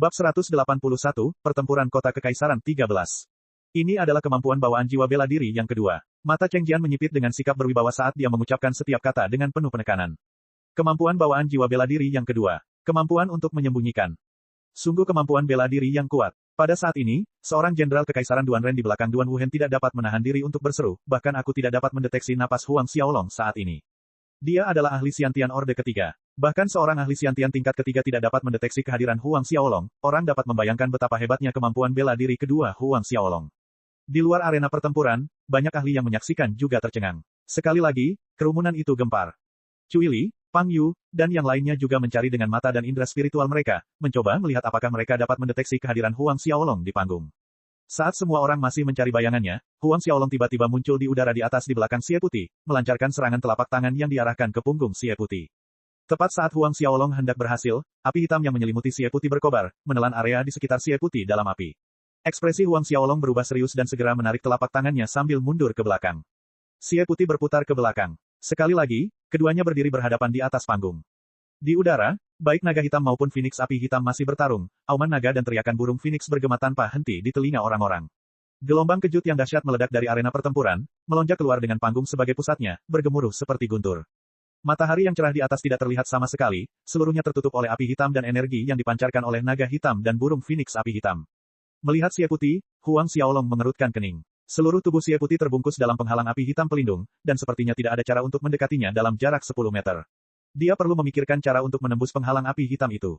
Bab 181, Pertempuran Kota Kekaisaran 13. Ini adalah kemampuan bawaan jiwa bela diri yang kedua. Mata Cheng Jian menyipit dengan sikap berwibawa saat dia mengucapkan setiap kata dengan penuh penekanan. Kemampuan bawaan jiwa bela diri yang kedua. Kemampuan untuk menyembunyikan. Sungguh kemampuan bela diri yang kuat. Pada saat ini, seorang jenderal Kekaisaran Duan Ren di belakang Duan Wuhen tidak dapat menahan diri untuk berseru, bahkan aku tidak dapat mendeteksi napas Huang Xiaolong saat ini. Dia adalah ahli Xiantian Orde ketiga. Bahkan seorang ahli Xiantian tingkat ketiga tidak dapat mendeteksi kehadiran Huang Xiaolong, orang dapat membayangkan betapa hebatnya kemampuan bela diri kedua Huang Xiaolong. Di luar arena pertempuran, banyak ahli yang menyaksikan juga tercengang. Sekali lagi, kerumunan itu gempar. Cui Li, Pang Yu, dan yang lainnya juga mencari dengan mata dan indera spiritual mereka, mencoba melihat apakah mereka dapat mendeteksi kehadiran Huang Xiaolong di panggung. Saat semua orang masih mencari bayangannya, Huang Xiaolong tiba-tiba muncul di udara di atas di belakang Xie Putih, melancarkan serangan telapak tangan yang diarahkan ke punggung Xie Putih. Tepat saat Huang Xiaolong hendak berhasil, api hitam yang menyelimuti Xie Putih berkobar, menelan area di sekitar Xie Putih dalam api. Ekspresi Huang Xiaolong berubah serius dan segera menarik telapak tangannya sambil mundur ke belakang. Xie Putih berputar ke belakang. Sekali lagi, keduanya berdiri berhadapan di atas panggung. Di udara, baik naga hitam maupun Phoenix api hitam masih bertarung, auman naga dan teriakan burung Phoenix bergema tanpa henti di telinga orang-orang. Gelombang kejut yang dahsyat meledak dari arena pertempuran, melonjak keluar dengan panggung sebagai pusatnya, bergemuruh seperti guntur. Matahari yang cerah di atas tidak terlihat sama sekali, seluruhnya tertutup oleh api hitam dan energi yang dipancarkan oleh naga hitam dan burung Phoenix api hitam. Melihat Xie Putih, Huang Xiaolong mengerutkan kening. Seluruh tubuh Xie Putih terbungkus dalam penghalang api hitam pelindung, dan sepertinya tidak ada cara untuk mendekatinya dalam jarak 10 meter. Dia perlu memikirkan cara untuk menembus penghalang api hitam itu.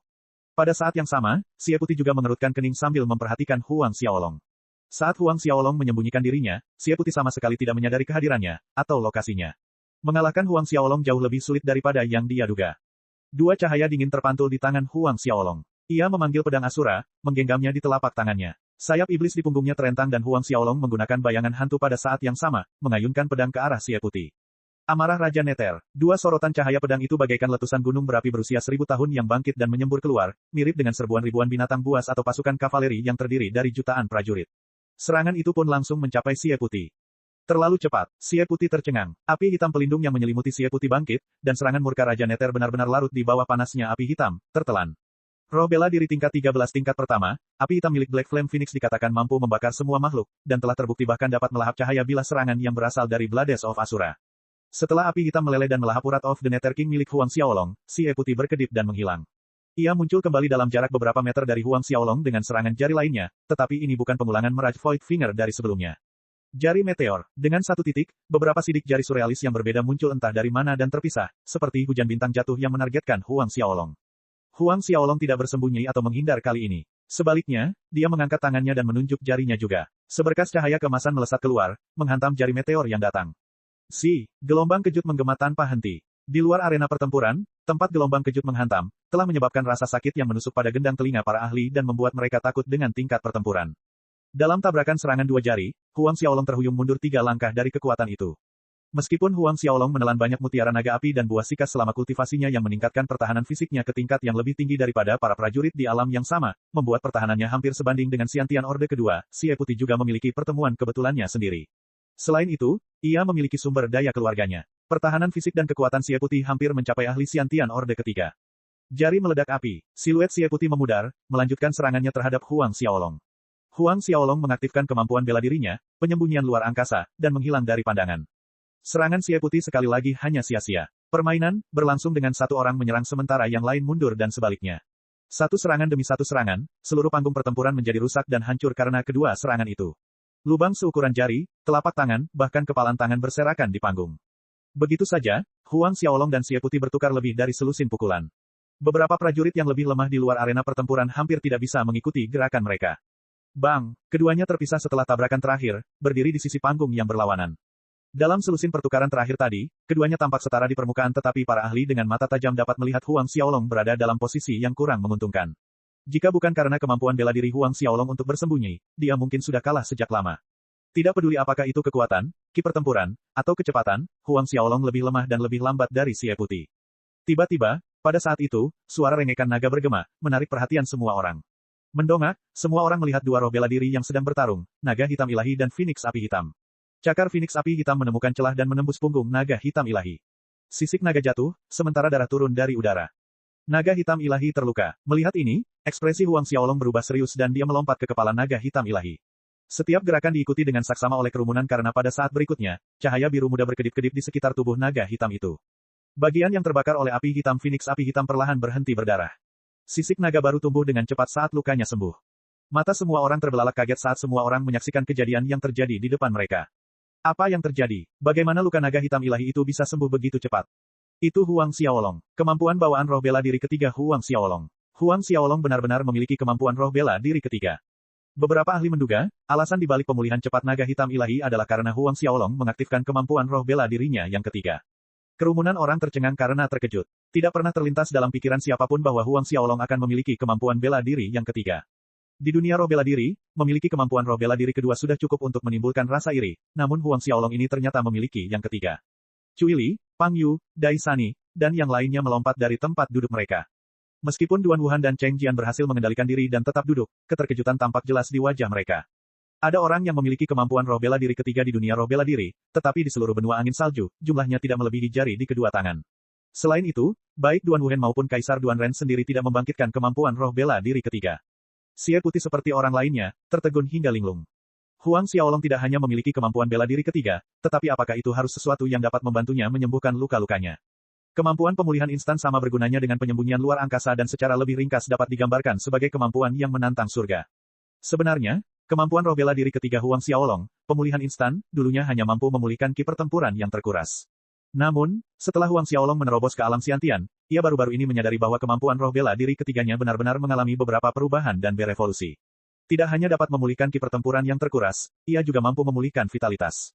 Pada saat yang sama, Xie Putih juga mengerutkan kening sambil memperhatikan Huang Xiaolong. Saat Huang Xiaolong menyembunyikan dirinya, Xie Putih sama sekali tidak menyadari kehadirannya, atau lokasinya. Mengalahkan Huang Xiaolong jauh lebih sulit daripada yang dia duga. Dua cahaya dingin terpantul di tangan Huang Xiaolong. Ia memanggil pedang Asura, menggenggamnya di telapak tangannya. Sayap iblis di punggungnya terentang dan Huang Xiaolong menggunakan bayangan hantu pada saat yang sama, mengayunkan pedang ke arah Xie Putih. Amarah Raja Neter. Dua sorotan cahaya pedang itu bagaikan letusan gunung berapi berusia 1000 tahun yang bangkit dan menyembur keluar, mirip dengan serbuan ribuan binatang buas atau pasukan kavaleri yang terdiri dari jutaan prajurit. Serangan itu pun langsung mencapai Xie Putih. Terlalu cepat, Xie Putih tercengang. Api hitam pelindung yang menyelimuti Xie Putih bangkit, dan serangan murka Raja Neter benar-benar larut di bawah panasnya api hitam, tertelan. Roh bela diri tingkat 13 tingkat pertama, api hitam milik Black Flame Phoenix dikatakan mampu membakar semua makhluk, dan telah terbukti bahkan dapat melahap cahaya bilah serangan yang berasal dari Blades of Asura. Setelah api hitam meleleh dan melahap urat of the Nether King milik Huang Xiaolong, Xie Putih berkedip dan menghilang. Ia muncul kembali dalam jarak beberapa meter dari Huang Xiaolong dengan serangan jari lainnya, tetapi ini bukan pengulangan Mirage Void Finger dari sebelumnya. Jari meteor. Dengan satu titik, beberapa sidik jari surrealis yang berbeda muncul entah dari mana dan terpisah, seperti hujan bintang jatuh yang menargetkan Huang Xiaolong. Huang Xiaolong tidak bersembunyi atau menghindar kali ini. Sebaliknya, dia mengangkat tangannya dan menunjuk jarinya juga. Seberkas cahaya keemasan melesat keluar, menghantam jari meteor yang datang. Gelombang kejut menggema tanpa henti. Di luar arena pertempuran, tempat gelombang kejut menghantam, telah menyebabkan rasa sakit yang menusuk pada gendang telinga para ahli dan membuat mereka takut dengan tingkat pertempuran. Dalam tabrakan serangan dua jari, Huang Xiaolong terhuyung mundur 3 langkah dari kekuatan itu. Meskipun Huang Xiaolong menelan banyak mutiara naga api dan buah sikas selama kultivasinya yang meningkatkan pertahanan fisiknya ke tingkat yang lebih tinggi daripada para prajurit di alam yang sama, membuat pertahanannya hampir sebanding dengan Xiantian Orde kedua, Xie Putih juga memiliki pertemuan kebetulannya sendiri. Selain itu, ia memiliki sumber daya keluarganya. Pertahanan fisik dan kekuatan Xie Putih hampir mencapai ahli Xiantian Orde ketiga. Jari meledak api, siluet Xie Putih memudar, melanjutkan serangannya terhadap Huang Xiaolong. Huang Xiaolong mengaktifkan kemampuan bela dirinya, penyembunyian luar angkasa, dan menghilang dari pandangan. Serangan Xie Putih sekali lagi hanya sia-sia. Permainan, berlangsung dengan satu orang menyerang sementara yang lain mundur dan sebaliknya. Satu serangan demi satu serangan, seluruh panggung pertempuran menjadi rusak dan hancur karena kedua serangan itu. Lubang seukuran jari, telapak tangan, bahkan kepalan tangan berserakan di panggung. Begitu saja, Huang Xiaolong dan Xie Putih bertukar lebih dari selusin pukulan. Beberapa prajurit yang lebih lemah di luar arena pertempuran hampir tidak bisa mengikuti gerakan mereka. Bang! Keduanya terpisah setelah tabrakan terakhir, berdiri di sisi panggung yang berlawanan. Dalam selusin pertukaran terakhir tadi, keduanya tampak setara di permukaan tetapi para ahli dengan mata tajam dapat melihat Huang Xiaolong berada dalam posisi yang kurang menguntungkan. Jika bukan karena kemampuan bela diri Huang Xiaolong untuk bersembunyi, dia mungkin sudah kalah sejak lama. Tidak peduli apakah itu kekuatan, ki pertempuran, atau kecepatan, Huang Xiaolong lebih lemah dan lebih lambat dari Xie Putih. Tiba-tiba, pada saat itu, suara rengekan naga bergema, menarik perhatian semua orang. Mendongak, semua orang melihat dua roh bela diri yang sedang bertarung, naga hitam ilahi dan Phoenix api hitam. Cakar Phoenix api hitam menemukan celah dan menembus punggung naga hitam ilahi. Sisik naga jatuh, sementara darah turun dari udara. Naga hitam ilahi terluka. Melihat ini, Ekspresi Huang Xiaolong berubah serius dan dia melompat ke kepala naga hitam ilahi. Setiap gerakan diikuti dengan saksama oleh kerumunan karena pada saat berikutnya, cahaya biru muda berkedip-kedip di sekitar tubuh naga hitam itu. Bagian yang terbakar oleh api hitam Phoenix api hitam perlahan berhenti berdarah. Sisik naga baru tumbuh dengan cepat saat lukanya sembuh. Mata semua orang terbelalak kaget saat semua orang menyaksikan kejadian yang terjadi di depan mereka. Apa yang terjadi? Bagaimana luka naga hitam ilahi itu bisa sembuh begitu cepat? Itu Huang Xiaolong. Kemampuan bawaan roh bela diri ketiga Huang Xiaolong. Huang Xiaolong benar-benar memiliki kemampuan roh bela diri ketiga. Beberapa ahli menduga, alasan dibalik pemulihan cepat naga hitam ilahi adalah karena Huang Xiaolong mengaktifkan kemampuan roh bela dirinya yang ketiga. Kerumunan orang tercengang karena terkejut. Tidak pernah terlintas dalam pikiran siapapun bahwa Huang Xiaolong akan memiliki kemampuan bela diri yang ketiga. Di dunia roh bela diri, memiliki kemampuan roh bela diri kedua sudah cukup untuk menimbulkan rasa iri, namun Huang Xiaolong ini ternyata memiliki yang ketiga. Cui Li, Pang Yu, Dai Sani, dan yang lainnya melompat dari tempat duduk mereka. Meskipun Duan Wuhan dan Cheng Jian berhasil mengendalikan diri dan tetap duduk, keterkejutan tampak jelas di wajah mereka. Ada orang yang memiliki kemampuan roh bela diri ketiga di dunia roh bela diri, tetapi di seluruh benua angin salju, jumlahnya tidak melebihi jari di kedua tangan. Selain itu, baik Duan Wuhan maupun Kaisar Duan Ren sendiri tidak membangkitkan kemampuan roh bela diri ketiga. Xie Putih seperti orang lainnya, tertegun hingga linglung. Huang Xiaolong tidak hanya memiliki kemampuan bela diri ketiga, tetapi apakah itu harus sesuatu yang dapat membantunya menyembuhkan luka-lukanya? Kemampuan pemulihan instan sama bergunanya dengan penyembunyian luar angkasa dan secara lebih ringkas dapat digambarkan sebagai kemampuan yang menantang surga. Sebenarnya, kemampuan roh bela diri ketiga Huang Xiaolong, pemulihan instan, dulunya hanya mampu memulihkan ki pertempuran yang terkuras. Namun, setelah Huang Xiaolong menerobos ke alam Xiantian, ia baru-baru ini menyadari bahwa kemampuan roh bela diri ketiganya benar-benar mengalami beberapa perubahan dan berevolusi. Tidak hanya dapat memulihkan ki pertempuran yang terkuras, ia juga mampu memulihkan vitalitas.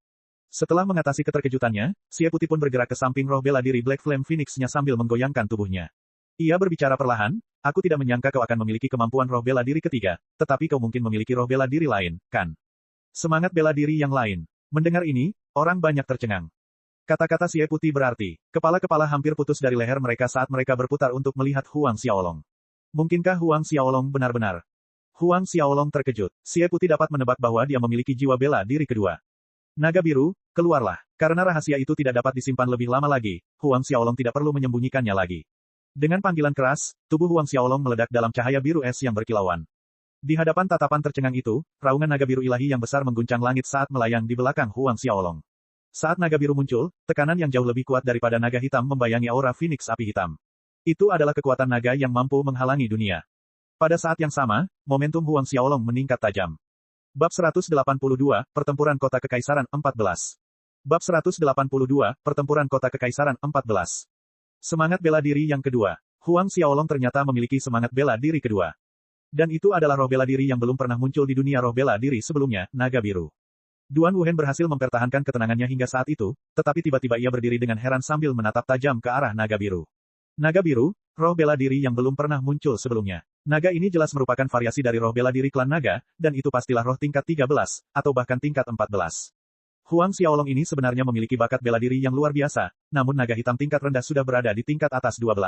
Setelah mengatasi keterkejutannya, Xie Putih pun bergerak ke samping roh bela diri Black Flame Phoenix-nya sambil menggoyangkan tubuhnya. Ia berbicara perlahan, aku tidak menyangka kau akan memiliki kemampuan roh bela diri ketiga, tetapi kau mungkin memiliki roh bela diri lain, kan? Semangat bela diri yang lain. Mendengar ini, orang banyak tercengang. Kata-kata Xie Putih berarti, kepala-kepala hampir putus dari leher mereka saat mereka berputar untuk melihat Huang Xiaolong. Mungkinkah Huang Xiaolong benar-benar? Huang Xiaolong terkejut. Xie Putih dapat menebak bahwa dia memiliki jiwa bela diri kedua. Naga biru, keluarlah. Karena rahasia itu tidak dapat disimpan lebih lama lagi, Huang Xiaolong tidak perlu menyembunyikannya lagi. Dengan panggilan keras, tubuh Huang Xiaolong meledak dalam cahaya biru es yang berkilauan. Di hadapan tatapan tercengang itu, raungan naga biru ilahi yang besar mengguncang langit saat melayang di belakang Huang Xiaolong. Saat naga biru muncul, tekanan yang jauh lebih kuat daripada naga hitam membayangi aura Phoenix api hitam. Itu adalah kekuatan naga yang mampu menghalangi dunia. Pada saat yang sama, momentum Huang Xiaolong meningkat tajam. Bab 182, Pertempuran Kota Kekaisaran 14. Bab 182, Pertempuran Kota Kekaisaran 14. Semangat bela diri yang kedua. Huang Xiaolong ternyata memiliki semangat bela diri kedua. Dan itu adalah roh bela diri yang belum pernah muncul di dunia roh bela diri sebelumnya, naga biru. Duan Wuhan berhasil mempertahankan ketenangannya hingga saat itu, tetapi tiba-tiba ia berdiri dengan heran sambil menatap tajam ke arah naga biru. Naga biru, roh bela diri yang belum pernah muncul sebelumnya. Naga ini jelas merupakan variasi dari roh bela diri klan naga, dan itu pastilah roh tingkat 13, atau bahkan tingkat 14. Huang Xiaolong ini sebenarnya memiliki bakat bela diri yang luar biasa, namun naga hitam tingkat rendah sudah berada di tingkat atas 12.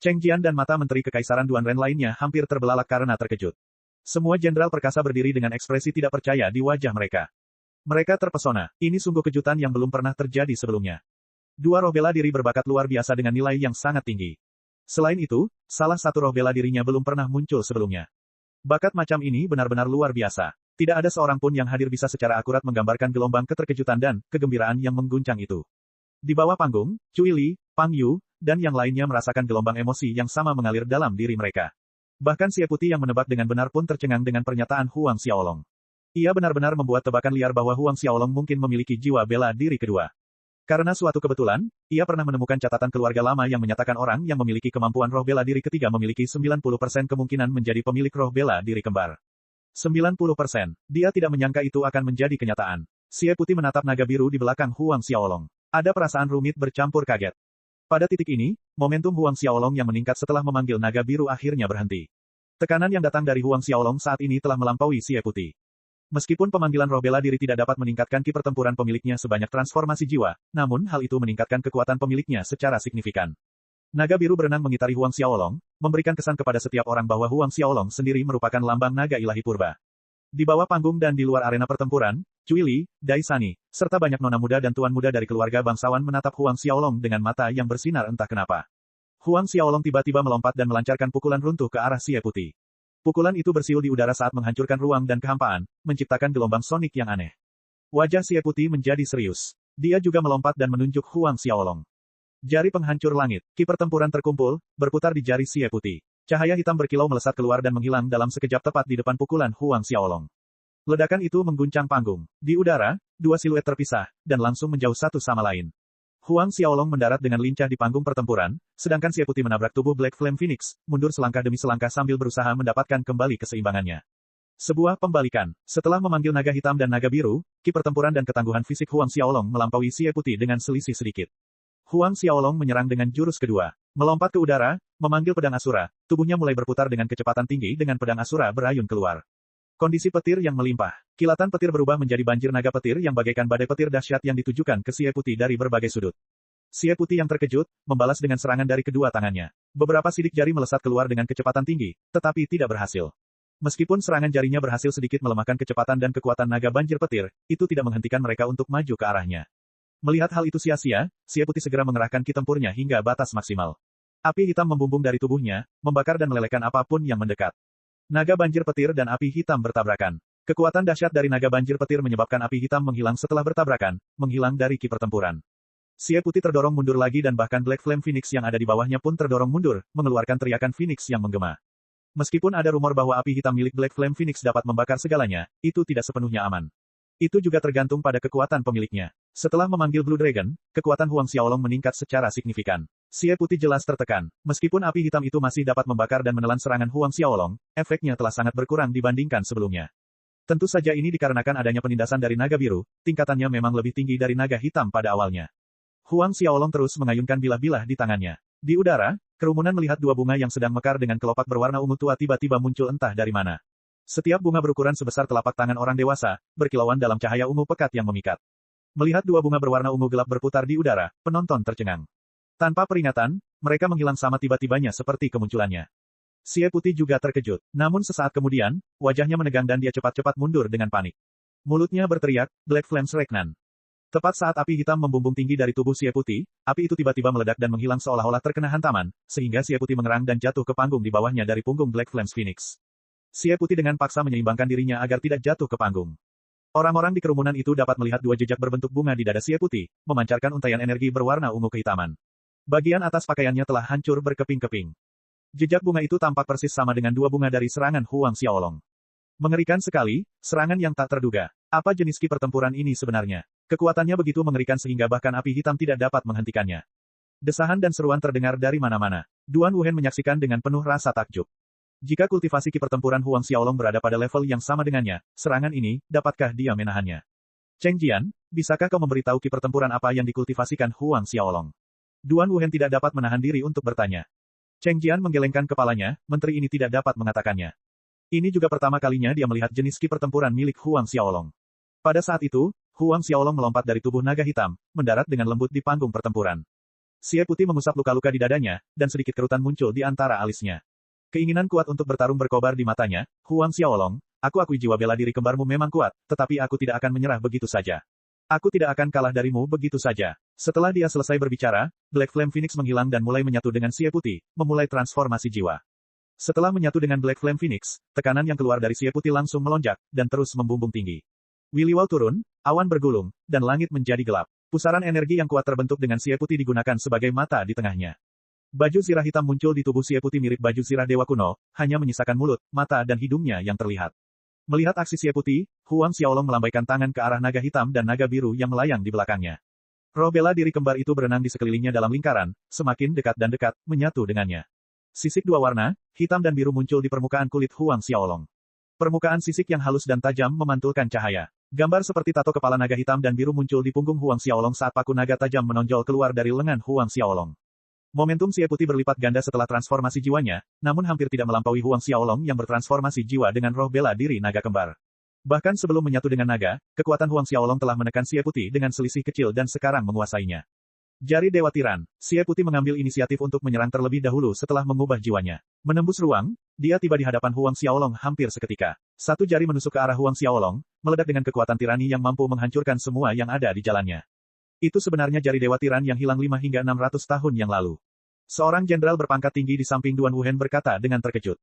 Cheng Jian dan mata Menteri Kekaisaran Duan Ren lainnya hampir terbelalak karena terkejut. Semua jenderal perkasa berdiri dengan ekspresi tidak percaya di wajah mereka. Mereka terpesona, ini sungguh kejutan yang belum pernah terjadi sebelumnya. Dua roh bela diri berbakat luar biasa dengan nilai yang sangat tinggi. Selain itu, salah satu roh bela dirinya belum pernah muncul sebelumnya. Bakat macam ini benar-benar luar biasa. Tidak ada seorang pun yang hadir bisa secara akurat menggambarkan gelombang keterkejutan dan kegembiraan yang mengguncang itu. Di bawah panggung, Cui Li, Pang Yu, dan yang lainnya merasakan gelombang emosi yang sama mengalir dalam diri mereka. Bahkan Xie Putih yang menebak dengan benar pun tercengang dengan pernyataan Huang Xiaolong. Ia benar-benar membuat tebakan liar bahwa Huang Xiaolong mungkin memiliki jiwa bela diri kedua. Karena suatu kebetulan, ia pernah menemukan catatan keluarga lama yang menyatakan orang yang memiliki kemampuan roh bela diri ketiga memiliki 90% kemungkinan menjadi pemilik roh bela diri kembar. 90%. Dia tidak menyangka itu akan menjadi kenyataan. Xie Putih menatap naga biru di belakang Huang Xiaolong. Ada perasaan rumit bercampur kaget. Pada titik ini, momentum Huang Xiaolong yang meningkat setelah memanggil naga biru akhirnya berhenti. Tekanan yang datang dari Huang Xiaolong saat ini telah melampaui Xie Putih. Meskipun pemanggilan roh bela diri tidak dapat meningkatkan ki pertempuran pemiliknya sebanyak transformasi jiwa, namun hal itu meningkatkan kekuatan pemiliknya secara signifikan. Naga biru berenang mengitari Huang Xiaolong, memberikan kesan kepada setiap orang bahwa Huang Xiaolong sendiri merupakan lambang naga ilahi purba. Di bawah panggung dan di luar arena pertempuran, Cui Li, Dai Sani, serta banyak nona muda dan tuan muda dari keluarga bangsawan menatap Huang Xiaolong dengan mata yang bersinar entah kenapa. Huang Xiaolong tiba-tiba melompat dan melancarkan pukulan runtuh ke arah Xie Putih. Pukulan itu bersiul di udara saat menghancurkan ruang dan kehampaan, menciptakan gelombang sonik yang aneh. Wajah Xie Putih menjadi serius. Dia juga melompat dan menunjuk Huang Xiaolong. Jari penghancur langit, ki pertempuran terkumpul, berputar di jari Xie Putih. Cahaya hitam berkilau melesat keluar dan menghilang dalam sekejap tepat di depan pukulan Huang Xiaolong. Ledakan itu mengguncang panggung. Di udara, dua siluet terpisah, dan langsung menjauh satu sama lain. Huang Xiaolong mendarat dengan lincah di panggung pertempuran, sedangkan Xie Putih menabrak tubuh Black Flame Phoenix, mundur selangkah demi selangkah sambil berusaha mendapatkan kembali keseimbangannya. Sebuah pembalikan. Setelah memanggil naga hitam dan naga biru, ki pertempuran dan ketangguhan fisik Huang Xiaolong melampaui Xie Putih dengan selisih sedikit. Huang Xiaolong menyerang dengan jurus kedua. Melompat ke udara, memanggil pedang Asura, tubuhnya mulai berputar dengan kecepatan tinggi dengan pedang Asura berayun keluar. Kondisi petir yang melimpah. Kilatan petir berubah menjadi banjir naga petir yang bagaikan badai petir dahsyat yang ditujukan ke Xie Putih dari berbagai sudut. Xie Putih yang terkejut, membalas dengan serangan dari kedua tangannya. Beberapa sidik jari melesat keluar dengan kecepatan tinggi, tetapi tidak berhasil. Meskipun serangan jarinya berhasil sedikit melemahkan kecepatan dan kekuatan naga banjir petir, itu tidak menghentikan mereka untuk maju ke arahnya. Melihat hal itu sia-sia, Xie Putih segera mengerahkan ki tempurnya hingga batas maksimal. Api hitam membumbung dari tubuhnya, membakar dan melelehkan apapun yang mendekat. Naga banjir petir dan api hitam bertabrakan. Kekuatan dahsyat dari naga banjir petir menyebabkan api hitam menghilang setelah bertabrakan, menghilang dari ki pertempuran. Xie Putih terdorong mundur lagi dan bahkan Black Flame Phoenix yang ada di bawahnya pun terdorong mundur, mengeluarkan teriakan Phoenix yang menggema. Meskipun ada rumor bahwa api hitam milik Black Flame Phoenix dapat membakar segalanya, itu tidak sepenuhnya aman. Itu juga tergantung pada kekuatan pemiliknya. Setelah memanggil Blue Dragon, kekuatan Huang Xiaolong meningkat secara signifikan. Xie Putih jelas tertekan. Meskipun api hitam itu masih dapat membakar dan menelan serangan Huang Xiaolong, efeknya telah sangat berkurang dibandingkan sebelumnya. Tentu saja ini dikarenakan adanya penindasan dari naga biru, tingkatannya memang lebih tinggi dari naga hitam pada awalnya. Huang Xiaolong terus mengayunkan bilah-bilah di tangannya. Di udara, kerumunan melihat dua bunga yang sedang mekar dengan kelopak berwarna ungu tua tiba-tiba muncul entah dari mana. Setiap bunga berukuran sebesar telapak tangan orang dewasa, berkilauan dalam cahaya ungu pekat yang memikat. Melihat dua bunga berwarna ungu gelap berputar di udara, penonton tercengang. Tanpa peringatan, mereka menghilang sama tiba-tibanya seperti kemunculannya. Xie Putih juga terkejut. Namun sesaat kemudian, wajahnya menegang dan dia cepat-cepat mundur dengan panik. Mulutnya berteriak, Black Flames Regnan. Tepat saat api hitam membumbung tinggi dari tubuh Xie Putih, api itu tiba-tiba meledak dan menghilang seolah-olah terkena hantaman, sehingga Xie Putih mengerang dan jatuh ke panggung di bawahnya dari punggung Black Flames Phoenix. Xie Putih dengan paksa menyeimbangkan dirinya agar tidak jatuh ke panggung. Orang-orang di kerumunan itu dapat melihat dua jejak berbentuk bunga di dada Xie Putih, memancarkan untaian energi berwarna ungu kehitaman. Bagian atas pakaiannya telah hancur berkeping-keping. Jejak bunga itu tampak persis sama dengan dua bunga dari serangan Huang Xiaolong. Mengerikan sekali, serangan yang tak terduga. Apa jenis ki pertempuran ini sebenarnya? Kekuatannya begitu mengerikan sehingga bahkan api hitam tidak dapat menghentikannya. Desahan dan seruan terdengar dari mana-mana. Duan Wuhen menyaksikan dengan penuh rasa takjub. Jika kultivasi ki pertempuran Huang Xiaolong berada pada level yang sama dengannya, serangan ini, dapatkah dia menahannya? Cheng Jian, bisakah kau memberitahu ki pertempuran apa yang dikultivasikan Huang Xiaolong? Duan Wuhen tidak dapat menahan diri untuk bertanya. Cheng Jian menggelengkan kepalanya, menteri ini tidak dapat mengatakannya. Ini juga pertama kalinya dia melihat jenis ki pertempuran milik Huang Xiaolong. Pada saat itu, Huang Xiaolong melompat dari tubuh naga hitam, mendarat dengan lembut di panggung pertempuran. Xie Putih mengusap luka-luka di dadanya, dan sedikit kerutan muncul di antara alisnya. Keinginan kuat untuk bertarung berkobar di matanya. Huang Xiaolong, aku akui jiwa bela diri kembarmu memang kuat, tetapi aku tidak akan menyerah begitu saja. Aku tidak akan kalah darimu begitu saja. Setelah dia selesai berbicara, Black Flame Phoenix menghilang dan mulai menyatu dengan Xie Putih, memulai transformasi jiwa. Setelah menyatu dengan Black Flame Phoenix, tekanan yang keluar dari Xie Putih langsung melonjak, dan terus membumbung tinggi. Wiliwau turun, awan bergulung, dan langit menjadi gelap. Pusaran energi yang kuat terbentuk dengan Xie Putih digunakan sebagai mata di tengahnya. Baju zirah hitam muncul di tubuh Xie Putih mirip baju zirah dewa kuno, hanya menyisakan mulut, mata dan hidungnya yang terlihat. Melihat aksi Xie Putih, Huang Xiaolong melambaikan tangan ke arah naga hitam dan naga biru yang melayang di belakangnya. Roh bela diri kembar itu berenang di sekelilingnya dalam lingkaran, semakin dekat dan dekat, menyatu dengannya. Sisik dua warna, hitam dan biru muncul di permukaan kulit Huang Xiaolong. Permukaan sisik yang halus dan tajam memantulkan cahaya. Gambar seperti tato kepala naga hitam dan biru muncul di punggung Huang Xiaolong saat paku naga tajam menonjol keluar dari lengan Huang Xiaolong. Momentum Xie Putih berlipat ganda setelah transformasi jiwanya, namun hampir tidak melampaui Huang Xiaolong yang bertransformasi jiwa dengan roh bela diri naga kembar. Bahkan sebelum menyatu dengan naga, kekuatan Huang Xiaolong telah menekan Xie Putih dengan selisih kecil dan sekarang menguasainya. Jari Dewa Tiran, Xie Putih mengambil inisiatif untuk menyerang terlebih dahulu setelah mengubah jiwanya. Menembus ruang, dia tiba di hadapan Huang Xiaolong hampir seketika. Satu jari menusuk ke arah Huang Xiaolong, meledak dengan kekuatan tirani yang mampu menghancurkan semua yang ada di jalannya. Itu sebenarnya jari Dewa Tiran yang hilang 5 hingga 600 tahun yang lalu. Seorang jenderal berpangkat tinggi di samping Duan Wuhen berkata dengan terkejut.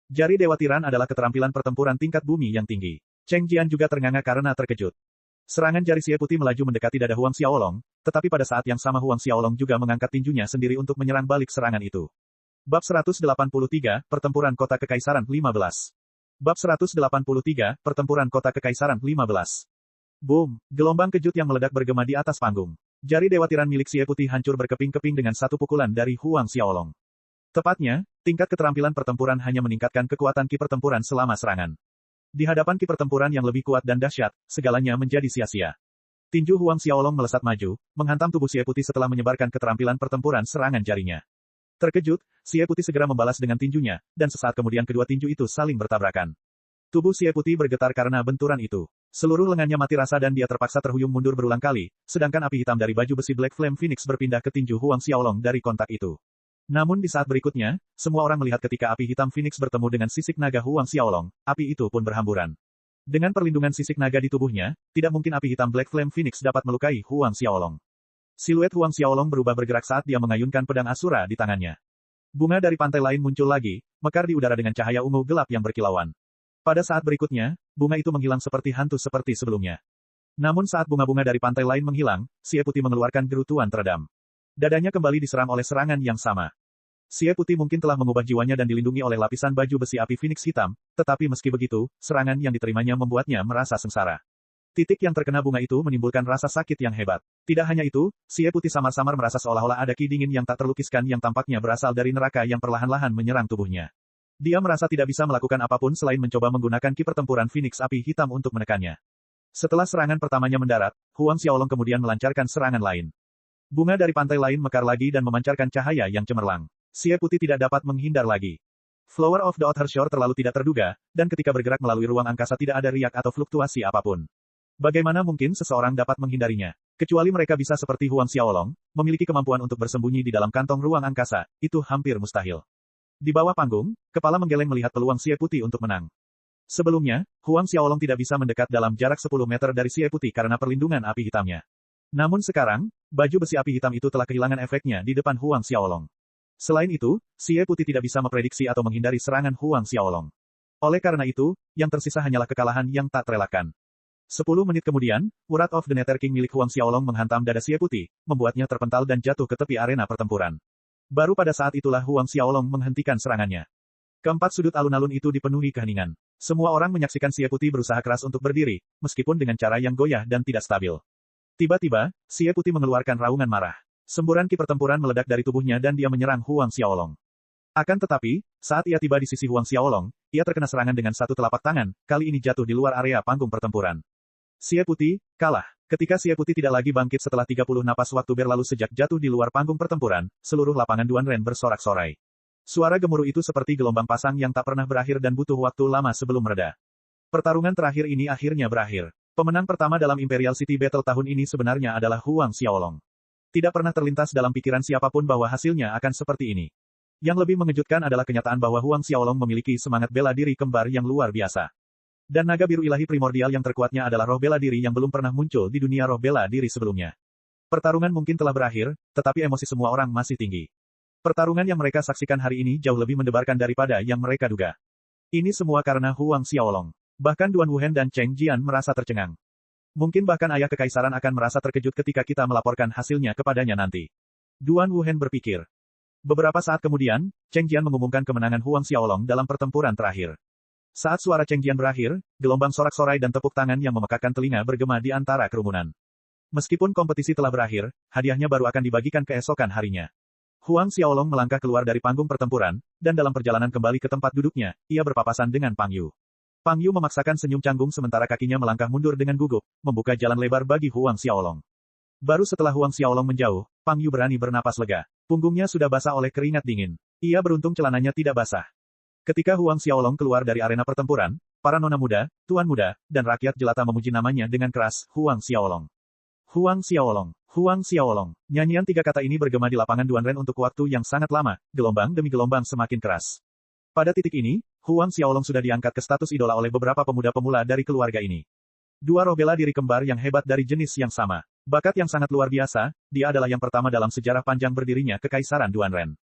Jari Dewa Tiran adalah keterampilan pertempuran tingkat bumi yang tinggi. Cheng Jian juga ternganga karena terkejut. Serangan jari Xie Putih melaju mendekati dada Huang Xiaolong, tetapi pada saat yang sama Huang Xiaolong juga mengangkat tinjunya sendiri untuk menyerang balik serangan itu. Bab 183, Pertempuran Kota Kekaisaran 15. Bab 183, Pertempuran Kota Kekaisaran 15. Boom! Gelombang kejut yang meledak bergema di atas panggung. Jari Dewa Tiran milik Xie Putih hancur berkeping-keping dengan satu pukulan dari Huang Xiaolong. Tepatnya, tingkat keterampilan pertempuran hanya meningkatkan kekuatan ki pertempuran selama serangan. Di hadapan ki pertempuran yang lebih kuat dan dahsyat, segalanya menjadi sia-sia. Tinju Huang Xiaolong melesat maju, menghantam tubuh Xie Putih setelah menyebarkan keterampilan pertempuran serangan jarinya. Terkejut, Xie Putih segera membalas dengan tinjunya, dan sesaat kemudian kedua tinju itu saling bertabrakan. Tubuh Xie Putih bergetar karena benturan itu. Seluruh lengannya mati rasa dan dia terpaksa terhuyung mundur berulang kali, sedangkan api hitam dari baju besi Black Flame Phoenix berpindah ke tinju Huang Xiaolong dari kontak itu. Namun di saat berikutnya, semua orang melihat ketika api hitam Phoenix bertemu dengan sisik naga Huang Xiaolong, api itu pun berhamburan. Dengan perlindungan sisik naga di tubuhnya, tidak mungkin api hitam Black Flame Phoenix dapat melukai Huang Xiaolong. Siluet Huang Xiaolong berubah bergerak saat dia mengayunkan pedang Asura di tangannya. Bunga dari pantai lain muncul lagi, mekar di udara dengan cahaya ungu gelap yang berkilauan. Pada saat berikutnya, bunga itu menghilang seperti hantu seperti sebelumnya. Namun saat bunga-bunga dari pantai lain menghilang, Xie Putih mengeluarkan gerutuan teredam. Dadanya kembali diserang oleh serangan yang sama. Xie Putih mungkin telah mengubah jiwanya dan dilindungi oleh lapisan baju besi api Phoenix hitam, tetapi meski begitu, serangan yang diterimanya membuatnya merasa sengsara. Titik yang terkena bunga itu menimbulkan rasa sakit yang hebat. Tidak hanya itu, Xie Putih samar-samar merasa seolah-olah ada ki dingin yang tak terlukiskan yang tampaknya berasal dari neraka yang perlahan-lahan menyerang tubuhnya. Dia merasa tidak bisa melakukan apapun selain mencoba menggunakan ki pertempuran Phoenix api hitam untuk menekannya. Setelah serangan pertamanya mendarat, Huang Xiaolong kemudian melancarkan serangan lain. Bunga dari pantai lain mekar lagi dan memancarkan cahaya yang cemerlang. Xie Putih tidak dapat menghindar lagi. Flower of the Outer Shore terlalu tidak terduga, dan ketika bergerak melalui ruang angkasa tidak ada riak atau fluktuasi apapun. Bagaimana mungkin seseorang dapat menghindarinya? Kecuali mereka bisa seperti Huang Xiaolong, memiliki kemampuan untuk bersembunyi di dalam kantong ruang angkasa, itu hampir mustahil. Di bawah panggung, kepala menggeleng melihat peluang Xie Putih untuk menang. Sebelumnya, Huang Xiaolong tidak bisa mendekat dalam jarak 10 meter dari Xie Putih karena perlindungan api hitamnya. Namun sekarang, baju besi api hitam itu telah kehilangan efeknya di depan Huang Xiaolong. Selain itu, Xie Putih tidak bisa memprediksi atau menghindari serangan Huang Xiaolong. Oleh karena itu, yang tersisa hanyalah kekalahan yang tak terelakkan. 10 menit kemudian, Wrath of the Nether King milik Huang Xiaolong menghantam dada Xie Putih, membuatnya terpental dan jatuh ke tepi arena pertempuran. Baru pada saat itulah Huang Xiaolong menghentikan serangannya. Keempat sudut alun-alun itu dipenuhi keheningan. Semua orang menyaksikan Xie Putih berusaha keras untuk berdiri, meskipun dengan cara yang goyah dan tidak stabil. Tiba-tiba, Xie Putih mengeluarkan raungan marah. Semburan ki pertempuran meledak dari tubuhnya dan dia menyerang Huang Xiaolong. Akan tetapi, saat ia tiba di sisi Huang Xiaolong, ia terkena serangan dengan satu telapak tangan, kali ini jatuh di luar area panggung pertempuran. Xie Putih, kalah. Ketika Xie Putih tidak lagi bangkit setelah 30 napas waktu berlalu sejak jatuh di luar panggung pertempuran, seluruh lapangan Duanren bersorak-sorai. Suara gemuruh itu seperti gelombang pasang yang tak pernah berakhir dan butuh waktu lama sebelum mereda. Pertarungan terakhir ini akhirnya berakhir. Pemenang pertama dalam Imperial City Battle tahun ini sebenarnya adalah Huang Xiaolong. Tidak pernah terlintas dalam pikiran siapapun bahwa hasilnya akan seperti ini. Yang lebih mengejutkan adalah kenyataan bahwa Huang Xiaolong memiliki semangat bela diri kembar yang luar biasa. Dan naga biru ilahi primordial yang terkuatnya adalah roh bela diri yang belum pernah muncul di dunia roh bela diri sebelumnya. Pertarungan mungkin telah berakhir, tetapi emosi semua orang masih tinggi. Pertarungan yang mereka saksikan hari ini jauh lebih mendebarkan daripada yang mereka duga. Ini semua karena Huang Xiaolong. Bahkan Duan Wuhen dan Cheng Jian merasa tercengang. Mungkin bahkan ayah kekaisaran akan merasa terkejut ketika kita melaporkan hasilnya kepadanya nanti. Duan Wuhen berpikir. Beberapa saat kemudian, Cheng Jian mengumumkan kemenangan Huang Xiaolong dalam pertempuran terakhir. Saat suara Cheng Jian berakhir, gelombang sorak-sorai dan tepuk tangan yang memekakkan telinga bergema di antara kerumunan. Meskipun kompetisi telah berakhir, hadiahnya baru akan dibagikan keesokan harinya. Huang Xiaolong melangkah keluar dari panggung pertempuran, dan dalam perjalanan kembali ke tempat duduknya, ia berpapasan dengan Pang Yu. Pang Yu memaksakan senyum canggung sementara kakinya melangkah mundur dengan gugup, membuka jalan lebar bagi Huang Xiaolong. Baru setelah Huang Xiaolong menjauh, Pang Yu berani bernapas lega. Punggungnya sudah basah oleh keringat dingin. Ia beruntung celananya tidak basah. Ketika Huang Xiaolong keluar dari arena pertempuran, para nona muda, tuan muda, dan rakyat jelata memuji namanya dengan keras, Huang Xiaolong. Huang Xiaolong. Huang Xiaolong. Nyanyian tiga kata ini bergema di lapangan Duanren untuk waktu yang sangat lama, gelombang demi gelombang semakin keras. Pada titik ini, Huang Xiaolong sudah diangkat ke status idola oleh beberapa pemuda-pemula dari keluarga ini. Dua roh bela diri kembar yang hebat dari jenis yang sama. Bakat yang sangat luar biasa, dia adalah yang pertama dalam sejarah panjang berdirinya Kekaisaran Duanren.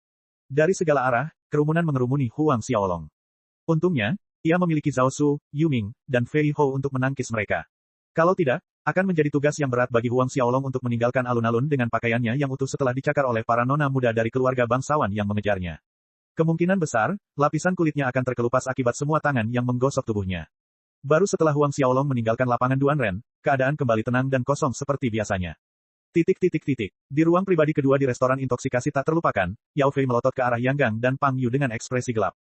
Dari segala arah, kerumunan mengerumuni Huang Xiaolong. Untungnya, ia memiliki Zhao Su, Yu Ming, dan Fei Hou untuk menangkis mereka. Kalau tidak, akan menjadi tugas yang berat bagi Huang Xiaolong untuk meninggalkan alun-alun dengan pakaiannya yang utuh setelah dicakar oleh para nona muda dari keluarga bangsawan yang mengejarnya. Kemungkinan besar, lapisan kulitnya akan terkelupas akibat semua tangan yang menggosok tubuhnya. Baru setelah Huang Xiaolong meninggalkan lapangan Duanren, keadaan kembali tenang dan kosong seperti biasanya. Di ruang pribadi kedua di restoran intoksikasi tak terlupakan, Yao Fei melotot ke arah Yang Gang dan Pang Yu dengan ekspresi gelap.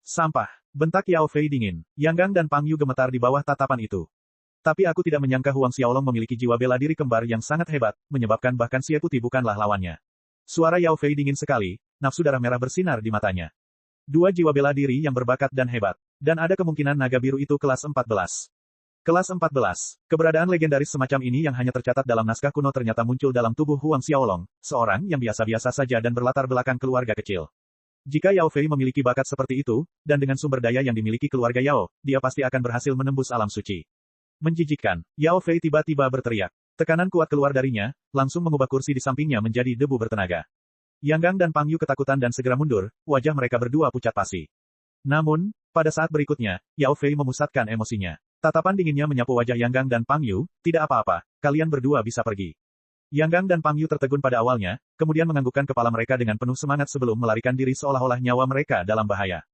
Sampah, bentak Yao Fei dingin. Yang Gang dan Pang Yu gemetar di bawah tatapan itu. Tapi aku tidak menyangka Huang Xiaolong memiliki jiwa bela diri kembar yang sangat hebat, menyebabkan bahkan Xie Putih bukanlah lawannya. Suara Yao Fei dingin sekali, nafsu darah merah bersinar di matanya. Dua jiwa bela diri yang berbakat dan hebat. Dan ada kemungkinan naga biru itu kelas 14. Kelas 14. Keberadaan legendaris semacam ini yang hanya tercatat dalam naskah kuno ternyata muncul dalam tubuh Huang Xiaolong, seorang yang biasa-biasa saja dan berlatar belakang keluarga kecil. Jika Yao Fei memiliki bakat seperti itu, dan dengan sumber daya yang dimiliki keluarga Yao, dia pasti akan berhasil menembus alam suci. Menjijikkan, Yao Fei tiba-tiba berteriak. Tekanan kuat keluar darinya, langsung mengubah kursi di sampingnya menjadi debu bertenaga. Yang Gang dan Pang Yu ketakutan dan segera mundur, wajah mereka berdua pucat pasi. Namun, pada saat berikutnya, Yao Fei memusatkan emosinya. Tatapan dinginnya menyapu wajah Yang Gang dan Pang Yu, tidak apa-apa, kalian berdua bisa pergi. Yang Gang dan Pang Yu tertegun pada awalnya, kemudian menganggukkan kepala mereka dengan penuh semangat sebelum melarikan diri seolah-olah nyawa mereka dalam bahaya.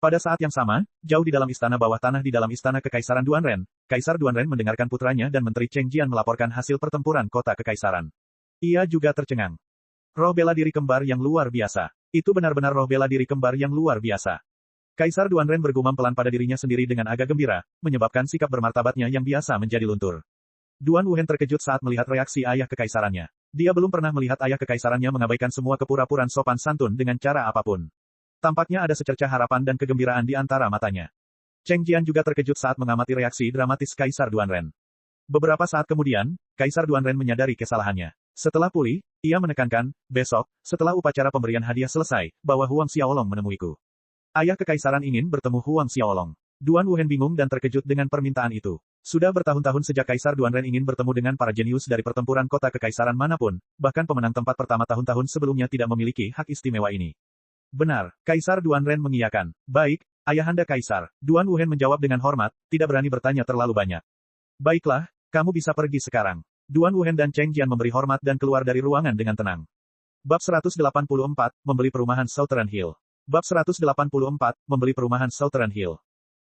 Pada saat yang sama, jauh di dalam istana bawah tanah di dalam istana Kekaisaran Duanren, Kaisar Duanren mendengarkan putranya dan Menteri Cheng Jian melaporkan hasil pertempuran kota Kekaisaran. Ia juga tercengang. Roh bela diri kembar yang luar biasa. Itu benar-benar roh bela diri kembar yang luar biasa. Kaisar Duanren bergumam pelan pada dirinya sendiri dengan agak gembira, menyebabkan sikap bermartabatnya yang biasa menjadi luntur. Duan Wuhen terkejut saat melihat reaksi ayah kekaisarannya. Dia belum pernah melihat ayah kekaisarannya mengabaikan semua kepura-puraan sopan santun dengan cara apapun. Tampaknya ada secercah harapan dan kegembiraan di antara matanya. Cheng Jian juga terkejut saat mengamati reaksi dramatis Kaisar Duanren. Beberapa saat kemudian, Kaisar Duanren menyadari kesalahannya. Setelah pulih, ia menekankan, besok, setelah upacara pemberian hadiah selesai, bawa Huang Xiaolong menemuiku. Ayah kekaisaran ingin bertemu Huang Xiaolong. Duan Wuhen bingung dan terkejut dengan permintaan itu. Sudah bertahun-tahun sejak Kaisar Duanren ingin bertemu dengan para jenius dari pertempuran kota kekaisaran manapun, bahkan pemenang tempat pertama tahun-tahun sebelumnya tidak memiliki hak istimewa ini. Benar, Kaisar Duanren mengiyakan. Baik, Ayahanda Kaisar. Duan Wuhen menjawab dengan hormat, tidak berani bertanya terlalu banyak. Baiklah, kamu bisa pergi sekarang. Duan Wuhen dan Cheng Jian memberi hormat dan keluar dari ruangan dengan tenang. Bab 184, membeli perumahan Southern Hill. Bab 184, membeli perumahan Southern Hill.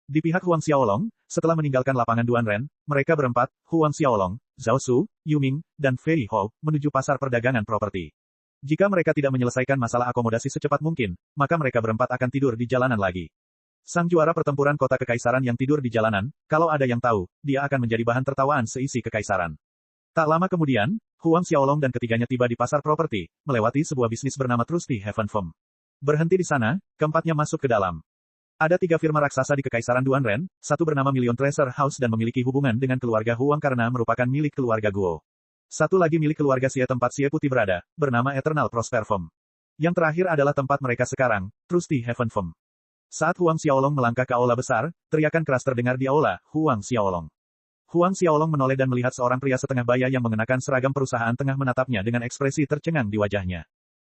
Di pihak Huang Xiaolong, setelah meninggalkan lapangan Duanren, mereka berempat, Huang Xiaolong, Zhao Su, Yu Ming, dan Fei Hou, menuju pasar perdagangan properti. Jika mereka tidak menyelesaikan masalah akomodasi secepat mungkin, maka mereka berempat akan tidur di jalanan lagi. Sang juara pertempuran kota kekaisaran yang tidur di jalanan, kalau ada yang tahu, dia akan menjadi bahan tertawaan seisi kekaisaran. Tak lama kemudian, Huang Xiaolong dan ketiganya tiba di pasar properti, melewati sebuah bisnis bernama Trusty Heaven Firm. Berhenti di sana, keempatnya masuk ke dalam. Ada 3 firma raksasa di Kekaisaran Duanren, satu bernama Million Treasure House dan memiliki hubungan dengan keluarga Huang karena merupakan milik keluarga Guo. Satu lagi milik keluarga Xie tempat Xie Putih berada, bernama Eternal Prosper Firm. Yang terakhir adalah tempat mereka sekarang, Trusty Heaven Firm. Saat Huang Xiaolong melangkah ke aula besar, teriakan keras terdengar di aula, Huang Xiaolong. Huang Xiaolong menoleh dan melihat seorang pria setengah baya yang mengenakan seragam perusahaan tengah menatapnya dengan ekspresi tercengang di wajahnya.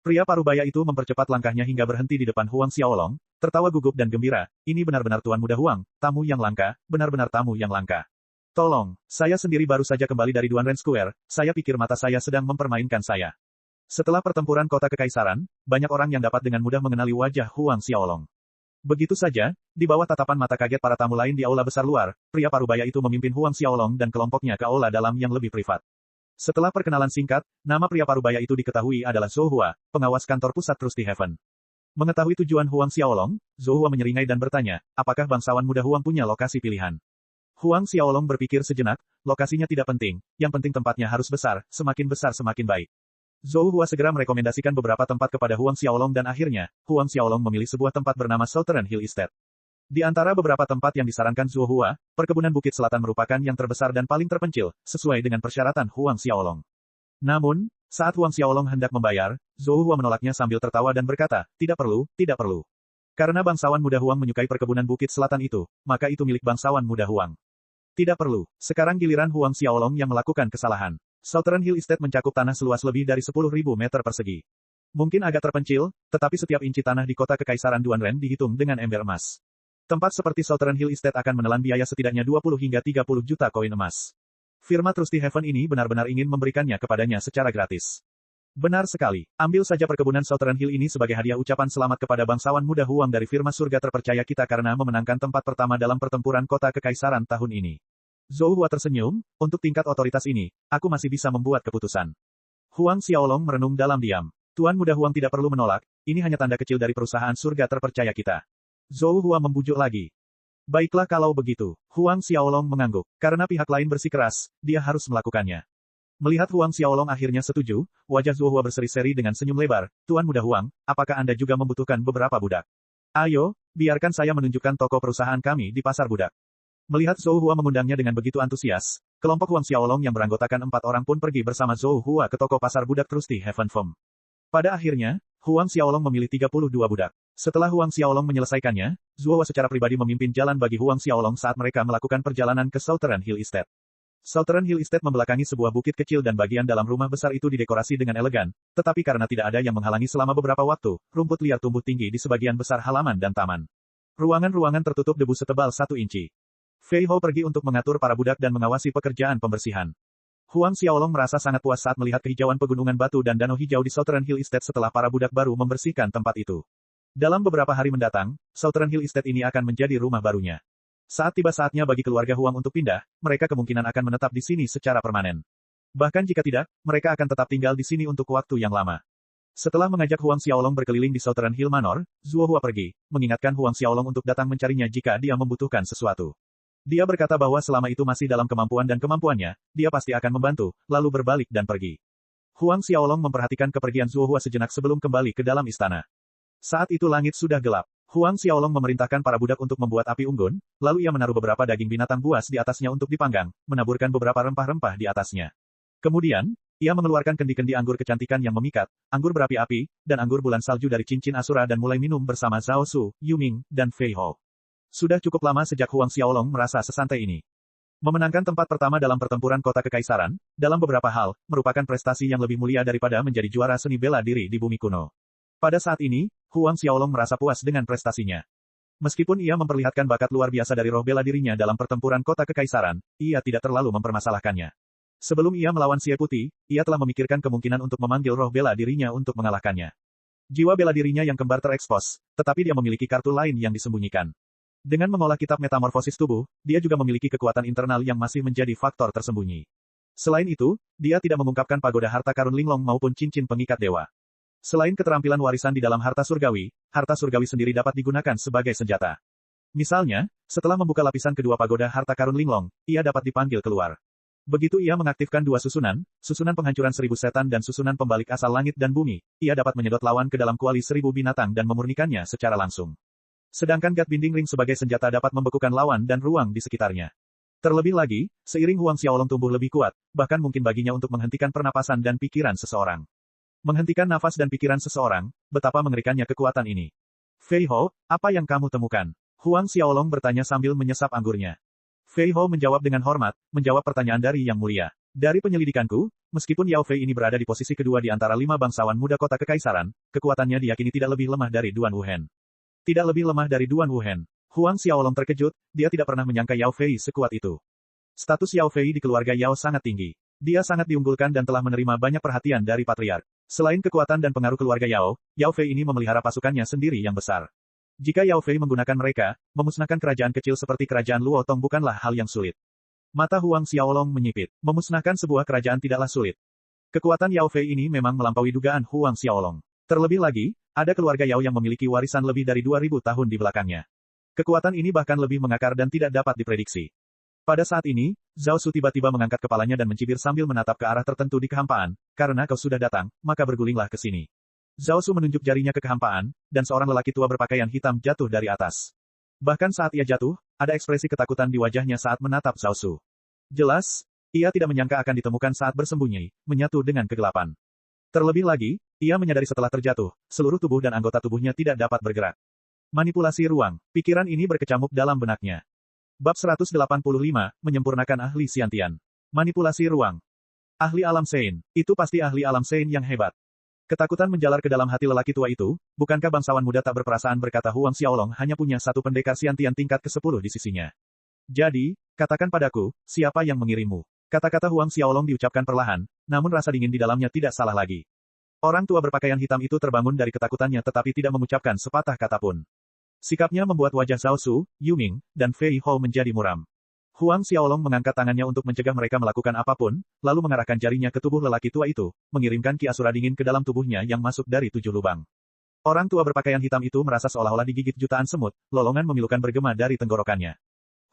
Pria parubaya itu mempercepat langkahnya hingga berhenti di depan Huang Xiaolong, tertawa gugup dan gembira, ini benar-benar Tuan Muda Huang, tamu yang langka, benar-benar tamu yang langka. Tolong, saya sendiri baru saja kembali dari Duanren Square, saya pikir mata saya sedang mempermainkan saya. Setelah pertempuran kota kekaisaran, banyak orang yang dapat dengan mudah mengenali wajah Huang Xiaolong. Begitu saja, di bawah tatapan mata kaget para tamu lain di aula besar luar, pria parubaya itu memimpin Huang Xiaolong dan kelompoknya ke aula dalam yang lebih privat. Setelah perkenalan singkat, nama pria parubaya itu diketahui adalah Zhou Hua, pengawas kantor pusat Trusty Heaven. Mengetahui tujuan Huang Xiaolong, Zhou Hua menyeringai dan bertanya, apakah bangsawan muda Huang punya lokasi pilihan? Huang Xiaolong berpikir sejenak, lokasinya tidak penting, yang penting tempatnya harus besar semakin baik. Zhou Hua segera merekomendasikan beberapa tempat kepada Huang Xiaolong dan akhirnya, Huang Xiaolong memilih sebuah tempat bernama Southern Hill Estate. Di antara beberapa tempat yang disarankan Zhou Hua, perkebunan Bukit Selatan merupakan yang terbesar dan paling terpencil, sesuai dengan persyaratan Huang Xiaolong. Namun, saat Huang Xiaolong hendak membayar, Zhou Hua menolaknya sambil tertawa dan berkata, tidak perlu. Karena bangsawan muda Huang menyukai perkebunan Bukit Selatan itu, maka itu milik bangsawan muda Huang. Tidak perlu. Sekarang giliran Huang Xiaolong yang melakukan kesalahan. Southern Hill Estate mencakup tanah seluas lebih dari 10.000 meter persegi. Mungkin agak terpencil, tetapi setiap inci tanah di kota Kekaisaran Duanren dihitung dengan ember emas. Tempat seperti Southern Hill Estate akan menelan biaya setidaknya 20 hingga 30 juta koin emas. Firma Trusty Heaven ini benar-benar ingin memberikannya kepadanya secara gratis. Benar sekali. Ambil saja perkebunan Southern Hill ini sebagai hadiah ucapan selamat kepada bangsawan muda Huang dari firma surga terpercaya kita karena memenangkan tempat pertama dalam pertempuran kota Kekaisaran tahun ini. Zhou Hua tersenyum, untuk tingkat otoritas ini, aku masih bisa membuat keputusan. Huang Xiaolong merenung dalam diam. Tuan muda Huang tidak perlu menolak, ini hanya tanda kecil dari perusahaan surga terpercaya kita. Zhou Hua membujuk lagi. Baiklah kalau begitu, Huang Xiaolong mengangguk. Karena pihak lain bersikeras, dia harus melakukannya. Melihat Huang Xiaolong akhirnya setuju, wajah Zhou Hua berseri-seri dengan senyum lebar. Tuan muda Huang, apakah Anda juga membutuhkan beberapa budak? Ayo, biarkan saya menunjukkan toko perusahaan kami di pasar budak. Melihat Zhou Hua mengundangnya dengan begitu antusias, kelompok Huang Xiaolong yang beranggotakan 4 orang pun pergi bersama Zhou Hua ke toko pasar budak Trusty Heaven Firm. Pada akhirnya, Huang Xiaolong memilih 32 budak. Setelah Huang Xiaolong menyelesaikannya, Zhou Hua secara pribadi memimpin jalan bagi Huang Xiaolong saat mereka melakukan perjalanan ke Southern Hill Estate. Southern Hill Estate membelakangi sebuah bukit kecil dan bagian dalam rumah besar itu didekorasi dengan elegan, tetapi karena tidak ada yang menghalangi selama beberapa waktu, rumput liar tumbuh tinggi di sebagian besar halaman dan taman. Ruangan-ruangan tertutup debu setebal 1 inci. Fei Hou pergi untuk mengatur para budak dan mengawasi pekerjaan pembersihan. Huang Xiaolong merasa sangat puas saat melihat kehijauan pegunungan batu dan danau hijau di Southern Hill Estate setelah para budak baru membersihkan tempat itu. Dalam beberapa hari mendatang, Southern Hill Estate ini akan menjadi rumah barunya. Saat tiba saatnya bagi keluarga Huang untuk pindah, mereka kemungkinan akan menetap di sini secara permanen. Bahkan jika tidak, mereka akan tetap tinggal di sini untuk waktu yang lama. Setelah mengajak Huang Xiaolong berkeliling di Southern Hill Manor, Zhou Hua pergi, mengingatkan Huang Xiaolong untuk datang mencarinya jika dia membutuhkan sesuatu. Dia berkata bahwa selama itu masih dalam kemampuan dan kemampuannya, dia pasti akan membantu, lalu berbalik dan pergi. Huang Xiaolong memperhatikan kepergian Zhou Hua sejenak sebelum kembali ke dalam istana. Saat itu langit sudah gelap. Huang Xiaolong memerintahkan para budak untuk membuat api unggun, lalu ia menaruh beberapa daging binatang buas di atasnya untuk dipanggang, menaburkan beberapa rempah-rempah di atasnya. Kemudian, ia mengeluarkan kendi-kendi anggur kecantikan yang memikat, anggur berapi-api, dan anggur bulan salju dari cincin Asura dan mulai minum bersama Zhao Su, Yu Ming, dan Fei Hou. Sudah cukup lama sejak Huang Xiaolong merasa sesantai ini. Memenangkan tempat pertama dalam pertempuran kota Kekaisaran, dalam beberapa hal, merupakan prestasi yang lebih mulia daripada menjadi juara seni bela diri di bumi kuno. Pada saat ini, Huang Xiaolong merasa puas dengan prestasinya. Meskipun ia memperlihatkan bakat luar biasa dari roh bela dirinya dalam pertempuran kota Kekaisaran, ia tidak terlalu mempermasalahkannya. Sebelum ia melawan Xie Putih, ia telah memikirkan kemungkinan untuk memanggil roh bela dirinya untuk mengalahkannya. Jiwa bela dirinya yang kembar terekspos, tetapi dia memiliki kartu lain yang disembunyikan. Dengan mengolah kitab metamorfosis tubuh, dia juga memiliki kekuatan internal yang masih menjadi faktor tersembunyi. Selain itu, dia tidak mengungkapkan pagoda harta karun linglong maupun cincin pengikat dewa. Selain keterampilan warisan di dalam harta surgawi sendiri dapat digunakan sebagai senjata. Misalnya, setelah membuka lapisan kedua pagoda harta karun linglong, ia dapat dipanggil keluar. Begitu ia mengaktifkan 2 susunan penghancuran 1000 setan dan susunan pembalik asal langit dan bumi, ia dapat menyedot lawan ke dalam kuali 1000 binatang dan memurnikannya secara langsung. Sedangkan God Binding Ring sebagai senjata dapat membekukan lawan dan ruang di sekitarnya. Terlebih lagi, seiring Huang Xiaolong tumbuh lebih kuat, bahkan mungkin baginya untuk menghentikan pernapasan dan pikiran seseorang. Menghentikan nafas dan pikiran seseorang, betapa mengerikannya kekuatan ini. Fei Hou, apa yang kamu temukan? Huang Xiaolong bertanya sambil menyesap anggurnya. Fei Hou menjawab dengan hormat, menjawab pertanyaan dari Yang Mulia. Dari penyelidikanku, meskipun Yao Fei ini berada di posisi kedua di antara 5 bangsawan muda kota Kekaisaran, kekuatannya diyakini tidak lebih lemah dari Duan Wuhen. Tidak lebih lemah dari Duan Wuhen. Huang Xiaolong terkejut, dia tidak pernah menyangka Yao Fei sekuat itu. Status Yao Fei di keluarga Yao sangat tinggi. Dia sangat diunggulkan dan telah menerima banyak perhatian dari patriark. Selain kekuatan dan pengaruh keluarga Yao, Yao Fei ini memelihara pasukannya sendiri yang besar. Jika Yao Fei menggunakan mereka, memusnahkan kerajaan kecil seperti kerajaan Luo Tong bukanlah hal yang sulit. Mata Huang Xiaolong menyipit. Memusnahkan sebuah kerajaan tidaklah sulit. Kekuatan Yao Fei ini memang melampaui dugaan Huang Xiaolong. Terlebih lagi, ada keluarga Yao yang memiliki warisan lebih dari 2000 tahun di belakangnya. Kekuatan ini bahkan lebih mengakar dan tidak dapat diprediksi. Pada saat ini, Zhao Su tiba-tiba mengangkat kepalanya dan mencibir sambil menatap ke arah tertentu di kehampaan. Karena kau sudah datang, maka bergulinglah ke sini. Zhao Su menunjuk jarinya ke kehampaan, dan seorang lelaki tua berpakaian hitam jatuh dari atas. Bahkan saat ia jatuh, ada ekspresi ketakutan di wajahnya saat menatap Zhao Su. Jelas, ia tidak menyangka akan ditemukan saat bersembunyi, menyatu dengan kegelapan. Terlebih lagi, ia menyadari setelah terjatuh, seluruh tubuh dan anggota tubuhnya tidak dapat bergerak. Manipulasi ruang, pikiran ini berkecamuk dalam benaknya. Bab 185, menyempurnakan ahli Xiantian. Manipulasi ruang. Ahli alam Sein, itu pasti ahli alam Sein yang hebat. Ketakutan menjalar ke dalam hati lelaki tua itu, bukankah bangsawan muda tak berperasaan berkata Huang Xiaolong hanya punya satu pendekar Xiantian tingkat ke-10 di sisinya. Jadi, katakan padaku, siapa yang mengirimmu? Kata-kata Huang Xiaolong diucapkan perlahan, namun rasa dingin di dalamnya tidak salah lagi. Orang tua berpakaian hitam itu terbangun dari ketakutannya tetapi tidak mengucapkan sepatah kata pun. Sikapnya membuat wajah Zhao Su, Yuming, dan Fei Hou menjadi muram. Huang Xiaolong mengangkat tangannya untuk mencegah mereka melakukan apapun, lalu mengarahkan jarinya ke tubuh lelaki tua itu, mengirimkan ki asura dingin ke dalam tubuhnya yang masuk dari 7 lubang. Orang tua berpakaian hitam itu merasa seolah-olah digigit jutaan semut, lolongan memilukan bergema dari tenggorokannya.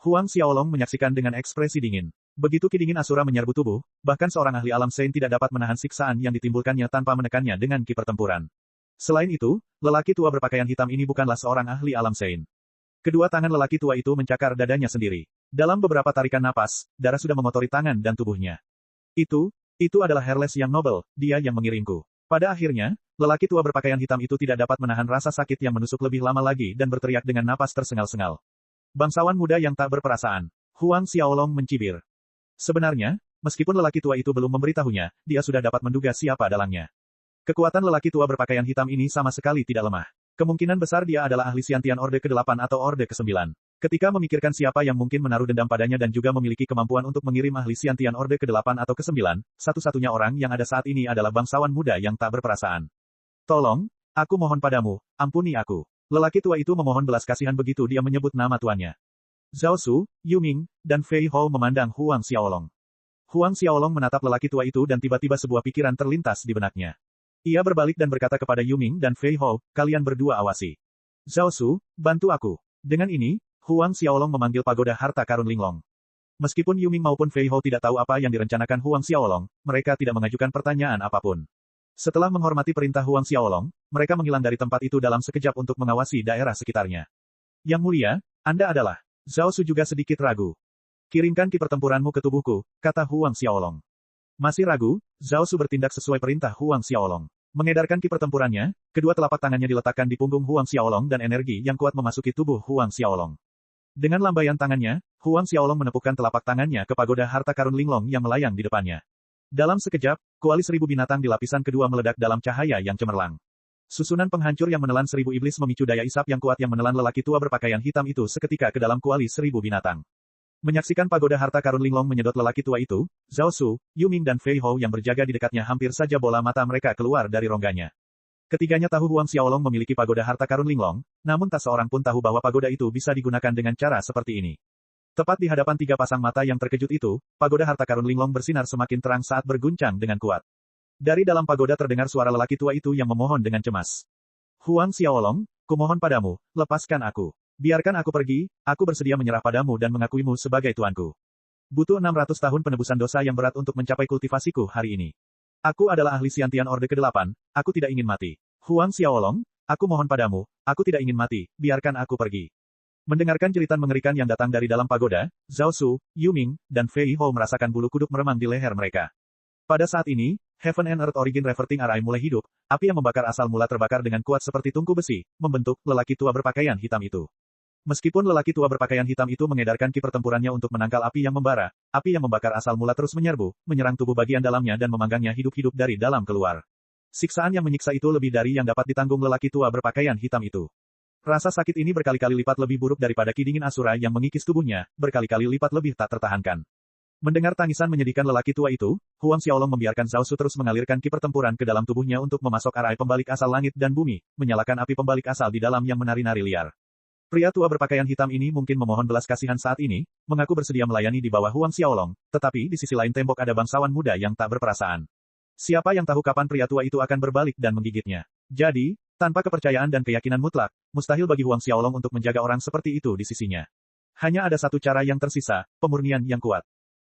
Huang Xiaolong menyaksikan dengan ekspresi dingin. Begitu ki dingin asura menyerbu tubuh, bahkan seorang ahli alam Sein tidak dapat menahan siksaan yang ditimbulkannya tanpa menekannya dengan ki pertempuran. Selain itu, lelaki tua berpakaian hitam ini bukanlah seorang ahli alam Sein. Kedua tangan lelaki tua itu mencakar dadanya sendiri. Dalam beberapa tarikan napas, darah sudah mengotori tangan dan tubuhnya. Itu adalah Herles yang nobel, dia yang mengirimku. Pada akhirnya, lelaki tua berpakaian hitam itu tidak dapat menahan rasa sakit yang menusuk lebih lama lagi dan berteriak dengan napas tersengal-sengal. Bangsawan muda yang tak berperasaan. Huang Xiaolong mencibir. Sebenarnya, meskipun lelaki tua itu belum memberitahunya, dia sudah dapat menduga siapa dalangnya. Kekuatan lelaki tua berpakaian hitam ini sama sekali tidak lemah. Kemungkinan besar dia adalah ahli Xiantian Orde ke-8 atau Orde ke-9. Ketika memikirkan siapa yang mungkin menaruh dendam padanya dan juga memiliki kemampuan untuk mengirim ahli Xiantian Orde ke-8 atau ke-9, satu-satunya orang yang ada saat ini adalah bangsawan muda yang tak berperasaan. Tolong, aku mohon padamu, ampuni aku. Lelaki tua itu memohon belas kasihan begitu dia menyebut nama tuannya. Zhao Su, Yuming, dan Fei Hou memandang Huang Xiaolong. Huang Xiaolong menatap lelaki tua itu dan tiba-tiba sebuah pikiran terlintas di benaknya. Ia berbalik dan berkata kepada Yuming dan Fei Hou, kalian berdua awasi. Zhao Su, bantu aku. Dengan ini, Huang Xiaolong memanggil pagoda harta karun Linglong. Meskipun Yuming maupun Fei Hou tidak tahu apa yang direncanakan Huang Xiaolong, mereka tidak mengajukan pertanyaan apapun. Setelah menghormati perintah Huang Xiaolong, mereka menghilang dari tempat itu dalam sekejap untuk mengawasi daerah sekitarnya. Yang mulia, Anda adalah. Zhao Su juga sedikit ragu. Kirimkan ki pertempuranmu ke tubuhku, kata Huang Xiaolong. Masih ragu, Zhao Su bertindak sesuai perintah Huang Xiaolong. Mengedarkan ki pertempurannya, kedua telapak tangannya diletakkan di punggung Huang Xiaolong dan energi yang kuat memasuki tubuh Huang Xiaolong. Dengan lambaian tangannya, Huang Xiaolong menepukkan telapak tangannya ke pagoda harta karun Linglong yang melayang di depannya. Dalam sekejap, kuali 1000 binatang di lapisan kedua meledak dalam cahaya yang cemerlang. Susunan penghancur yang menelan 1000 iblis memicu daya isap yang kuat yang menelan lelaki tua berpakaian hitam itu seketika ke dalam kuali 1000 binatang. Menyaksikan pagoda harta karun Linglong menyedot lelaki tua itu, Zhao Su, Yuming dan Fei Hou yang berjaga di dekatnya hampir saja bola mata mereka keluar dari rongganya. Ketiganya tahu Huang Xiaolong memiliki pagoda harta karun Linglong, namun tak seorang pun tahu bahwa pagoda itu bisa digunakan dengan cara seperti ini. Tepat di hadapan 3 pasang mata yang terkejut itu, pagoda harta karun Linglong bersinar semakin terang saat berguncang dengan kuat. Dari dalam pagoda terdengar suara lelaki tua itu yang memohon dengan cemas. Huang Xiaolong, kumohon padamu, lepaskan aku. Biarkan aku pergi, aku bersedia menyerah padamu dan mengakuimu sebagai tuanku. Butuh 600 tahun penebusan dosa yang berat untuk mencapai kultivasiku hari ini. Aku adalah ahli Xiantian Orde ke-8, aku tidak ingin mati. Huang Xiaolong, aku mohon padamu, aku tidak ingin mati, biarkan aku pergi. Mendengarkan jeritan mengerikan yang datang dari dalam pagoda, Zhao Su, Yuming, dan Fei Hou merasakan bulu kuduk meremang di leher mereka. Pada saat ini, Heaven and Earth Origin Reverting Arai mulai hidup, api yang membakar asal mula terbakar dengan kuat seperti tungku besi, membentuk lelaki tua berpakaian hitam itu. Meskipun lelaki tua berpakaian hitam itu mengedarkan ki pertempurannya untuk menangkal api yang membara, api yang membakar asal mula terus menyerbu, menyerang tubuh bagian dalamnya dan memanggangnya hidup-hidup dari dalam keluar. Siksaan yang menyiksa itu lebih dari yang dapat ditanggung lelaki tua berpakaian hitam itu. Rasa sakit ini berkali-kali lipat lebih buruk daripada ki dingin asura yang mengikis tubuhnya, berkali-kali lipat lebih tak tertahankan. Mendengar tangisan menyedihkan lelaki tua itu, Huang Xiaolong membiarkan Zhao Su terus mengalirkan ki pertempuran ke dalam tubuhnya untuk memasok arai pembalik asal langit dan bumi, menyalakan api pembalik asal di dalam yang menari-nari liar. Pria tua berpakaian hitam ini mungkin memohon belas kasihan saat ini, mengaku bersedia melayani di bawah Huang Xiaolong, tetapi di sisi lain tembok ada bangsawan muda yang tak berperasaan. Siapa yang tahu kapan pria tua itu akan berbalik dan menggigitnya. Jadi, tanpa kepercayaan dan keyakinan mutlak, mustahil bagi Huang Xiaolong untuk menjaga orang seperti itu di sisinya. Hanya ada satu cara yang tersisa, pemurnian yang kuat.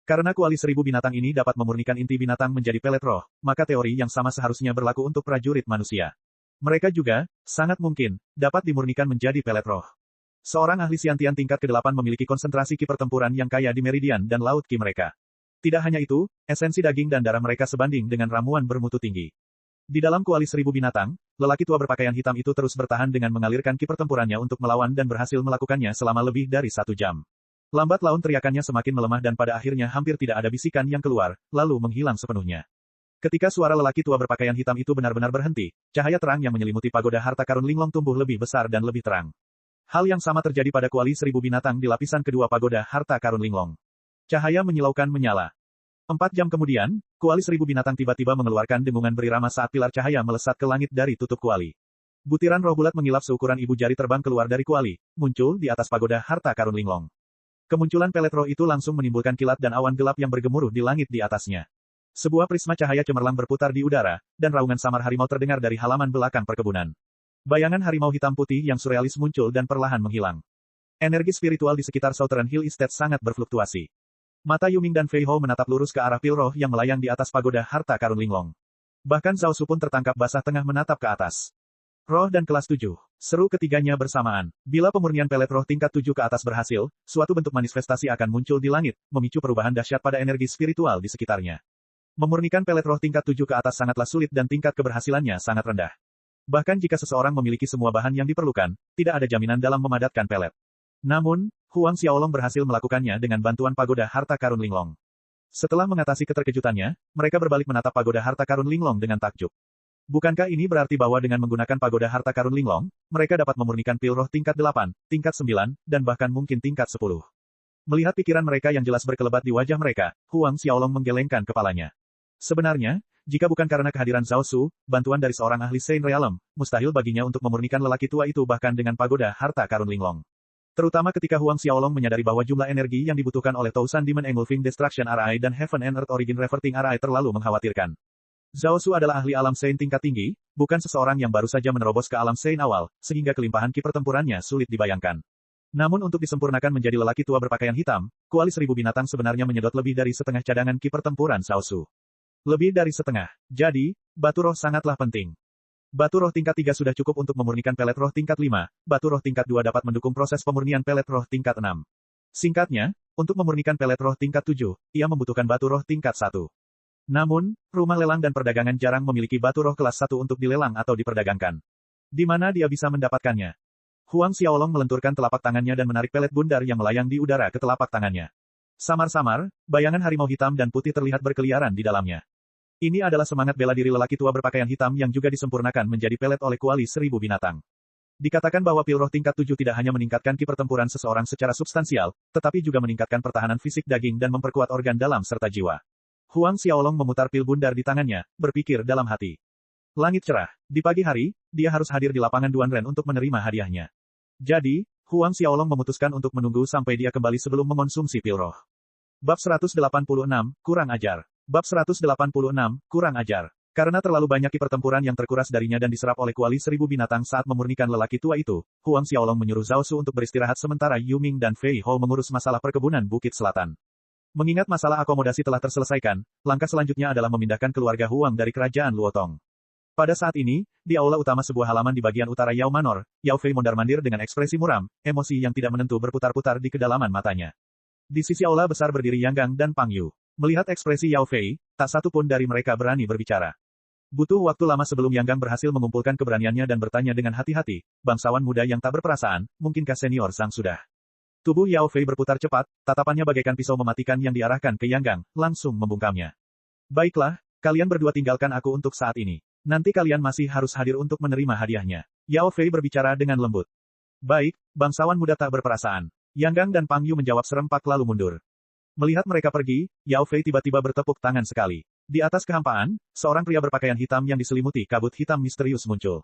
Karena kuali 1000 binatang ini dapat memurnikan inti binatang menjadi pelet roh, maka teori yang sama seharusnya berlaku untuk prajurit manusia. Mereka juga, sangat mungkin, dapat dimurnikan menjadi pelet roh. Seorang ahli Xiantian tingkat ke-8 memiliki konsentrasi ki pertempuran yang kaya di meridian dan laut ki mereka. Tidak hanya itu, esensi daging dan darah mereka sebanding dengan ramuan bermutu tinggi. Di dalam kuali 1000 binatang, lelaki tua berpakaian hitam itu terus bertahan dengan mengalirkan ki pertempurannya untuk melawan dan berhasil melakukannya selama lebih dari 1 jam. Lambat laun teriakannya semakin melemah dan pada akhirnya hampir tidak ada bisikan yang keluar, lalu menghilang sepenuhnya. Ketika suara lelaki tua berpakaian hitam itu benar-benar berhenti, cahaya terang yang menyelimuti pagoda harta karun Linglong tumbuh lebih besar dan lebih terang. Hal yang sama terjadi pada kuali 1000 binatang di lapisan kedua pagoda harta karun Linglong. Cahaya menyilaukan menyala. 4 jam kemudian, kuali 1000 binatang tiba-tiba mengeluarkan dengungan berirama saat pilar cahaya melesat ke langit dari tutup kuali. Butiran roh bulat mengilap seukuran ibu jari terbang keluar dari kuali, muncul di atas pagoda harta karun Linglong. Kemunculan pelet roh itu langsung menimbulkan kilat dan awan gelap yang bergemuruh di langit di atasnya. Sebuah prisma cahaya cemerlang berputar di udara, dan raungan samar harimau terdengar dari halaman belakang perkebunan. Bayangan harimau hitam putih yang surrealis muncul dan perlahan menghilang. Energi spiritual di sekitar Southern Hill Estate sangat berfluktuasi. Mata Yuming dan Fei Hou menatap lurus ke arah pil roh yang melayang di atas pagoda harta karun Linglong. Bahkan Zhao Su pun tertangkap basah tengah menatap ke atas. Roh dan kelas 7. Seru ketiganya bersamaan. Bila pemurnian pelet roh tingkat 7 ke atas berhasil, suatu bentuk manifestasi akan muncul di langit, memicu perubahan dahsyat pada energi spiritual di sekitarnya. Memurnikan pelet roh tingkat 7 ke atas sangatlah sulit dan tingkat keberhasilannya sangat rendah. Bahkan jika seseorang memiliki semua bahan yang diperlukan, tidak ada jaminan dalam memadatkan pelet. Namun, Huang Xiaolong berhasil melakukannya dengan bantuan pagoda harta karun Linglong. Setelah mengatasi keterkejutannya, mereka berbalik menatap pagoda harta karun Linglong dengan takjub. Bukankah ini berarti bahwa dengan menggunakan pagoda harta karun Linglong, mereka dapat memurnikan pil roh tingkat 8, tingkat 9, dan bahkan mungkin tingkat 10? Melihat pikiran mereka yang jelas berkelebat di wajah mereka, Huang Xiaolong menggelengkan kepalanya. Sebenarnya, jika bukan karena kehadiran Zhao Su, bantuan dari seorang ahli Saint Realm, mustahil baginya untuk memurnikan lelaki tua itu bahkan dengan pagoda harta karun Linglong. Terutama ketika Huang Xiaolong menyadari bahwa jumlah energi yang dibutuhkan oleh Thousand Demon Engulfing Destruction Array dan Heaven and Earth Origin Reverting Array terlalu mengkhawatirkan. Zhao Su adalah ahli alam Saint tingkat tinggi, bukan seseorang yang baru saja menerobos ke alam Saint awal, sehingga kelimpahan ki pertempurannya sulit dibayangkan. Namun untuk disempurnakan menjadi lelaki tua berpakaian hitam, kuali 1000 binatang sebenarnya menyedot lebih dari setengah cadangan ki pertempuran Zhao Su. Lebih dari setengah. Jadi, batu roh sangatlah penting. Batu roh tingkat 3 sudah cukup untuk memurnikan pelet roh tingkat 5, batu roh tingkat 2 dapat mendukung proses pemurnian pelet roh tingkat 6. Singkatnya, untuk memurnikan pelet roh tingkat 7, ia membutuhkan batu roh tingkat 1. Namun, rumah lelang dan perdagangan jarang memiliki batu roh kelas 1 untuk dilelang atau diperdagangkan. Di mana dia bisa mendapatkannya? Huang Xiaolong melenturkan telapak tangannya dan menarik pelet bundar yang melayang di udara ke telapak tangannya. Samar-samar, bayangan harimau hitam dan putih terlihat berkeliaran di dalamnya. Ini adalah semangat bela diri lelaki tua berpakaian hitam yang juga disempurnakan menjadi pelet oleh kuali 1000 binatang. Dikatakan bahwa pil roh tingkat 7 tidak hanya meningkatkan ki pertempuran seseorang secara substansial, tetapi juga meningkatkan pertahanan fisik daging dan memperkuat organ dalam serta jiwa. Huang Xiaolong memutar pil bundar di tangannya, berpikir dalam hati. Langit cerah. Di pagi hari, dia harus hadir di lapangan Duan Ren untuk menerima hadiahnya. Jadi, Huang Xiaolong memutuskan untuk menunggu sampai dia kembali sebelum mengonsumsi pil roh. Bab 186, kurang ajar. Bab 186, kurang ajar. Karena terlalu banyak ki pertempuran yang terkuras darinya dan diserap oleh kuali 1000 binatang saat memurnikan lelaki tua itu, Huang Xiaolong menyuruh Zhao Su untuk beristirahat sementara Yuming dan Fei Hou mengurus masalah perkebunan Bukit Selatan. Mengingat masalah akomodasi telah terselesaikan, langkah selanjutnya adalah memindahkan keluarga Huang dari kerajaan Luotong. Pada saat ini, di aula utama sebuah halaman di bagian utara Yao Manor, Yao Fei mondar-mandir dengan ekspresi muram, emosi yang tidak menentu berputar-putar di kedalaman matanya. Di sisi aula besar berdiri Yang Gang dan Pang Yu. Melihat ekspresi Yao Fei, tak satu pun dari mereka berani berbicara. Butuh waktu lama sebelum Yang Gang berhasil mengumpulkan keberaniannya dan bertanya dengan hati-hati, bangsawan muda yang tak berperasaan, mungkinkah senior sang sudah? Tubuh Yao Fei berputar cepat, tatapannya bagaikan pisau mematikan yang diarahkan ke Yang Gang, langsung membungkamnya. Baiklah, kalian berdua tinggalkan aku untuk saat ini. Nanti kalian masih harus hadir untuk menerima hadiahnya. Yao Fei berbicara dengan lembut. Baik, bangsawan muda tak berperasaan. Yang Gang dan Pang Yu menjawab serempak lalu mundur. Melihat mereka pergi, Yao Fei tiba-tiba bertepuk tangan sekali. Di atas kehampaan, seorang pria berpakaian hitam yang diselimuti kabut hitam misterius muncul.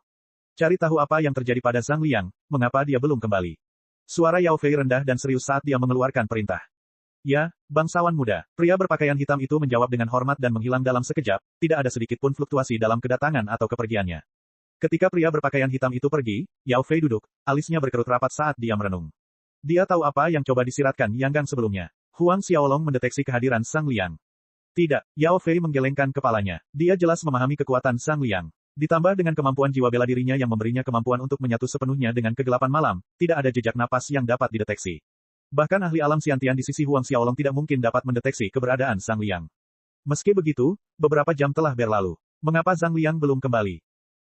Cari tahu apa yang terjadi pada Zhang Liang, mengapa dia belum kembali. Suara Yao Fei rendah dan serius saat dia mengeluarkan perintah. Ya, bangsawan muda. Pria berpakaian hitam itu menjawab dengan hormat dan menghilang dalam sekejap, tidak ada sedikit pun fluktuasi dalam kedatangan atau kepergiannya. Ketika pria berpakaian hitam itu pergi, Yao Fei duduk, alisnya berkerut rapat saat dia merenung. Dia tahu apa yang coba disiratkan Yang Gang sebelumnya. Huang Xiaolong mendeteksi kehadiran Zhang Liang. Tidak, Yao Fei menggelengkan kepalanya. Dia jelas memahami kekuatan Zhang Liang. Ditambah dengan kemampuan jiwa bela dirinya yang memberinya kemampuan untuk menyatu sepenuhnya dengan kegelapan malam, tidak ada jejak napas yang dapat dideteksi. Bahkan ahli alam Xiantian di sisi Huang Xiaolong tidak mungkin dapat mendeteksi keberadaan Zhang Liang. Meski begitu, beberapa jam telah berlalu. Mengapa Zhang Liang belum kembali?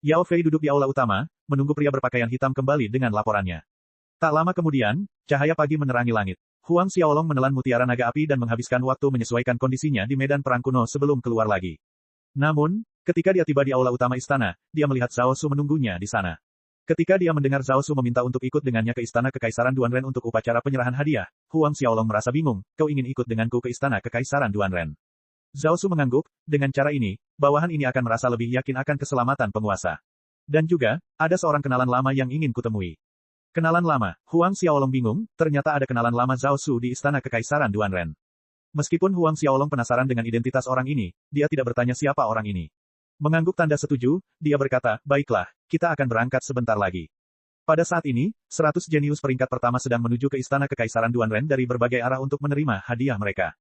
Yao Fei duduk di aula utama, menunggu pria berpakaian hitam kembali dengan laporannya. Tak lama kemudian, cahaya pagi menerangi langit. Huang Xiaolong menelan mutiara naga api dan menghabiskan waktu menyesuaikan kondisinya di medan perang kuno sebelum keluar lagi. Namun, ketika dia tiba di aula utama istana, dia melihat Zhao Su menunggunya di sana. Ketika dia mendengar Zhao Su meminta untuk ikut dengannya ke istana Kekaisaran Duanren untuk upacara penyerahan hadiah, Huang Xiaolong merasa bingung, kau ingin ikut denganku ke istana Kekaisaran Duanren. Zhao Su mengangguk, dengan cara ini, bawahan ini akan merasa lebih yakin akan keselamatan penguasa. Dan juga, ada seorang kenalan lama yang ingin kutemui. Kenalan lama, Huang Xiaolong bingung, ternyata ada kenalan lama Zhao Su di istana Kekaisaran Duanren. Meskipun Huang Xiaolong penasaran dengan identitas orang ini, dia tidak bertanya siapa orang ini. Mengangguk tanda setuju, dia berkata, baiklah, kita akan berangkat sebentar lagi. Pada saat ini, 100 jenius peringkat pertama sedang menuju ke istana Kekaisaran Duanren dari berbagai arah untuk menerima hadiah mereka.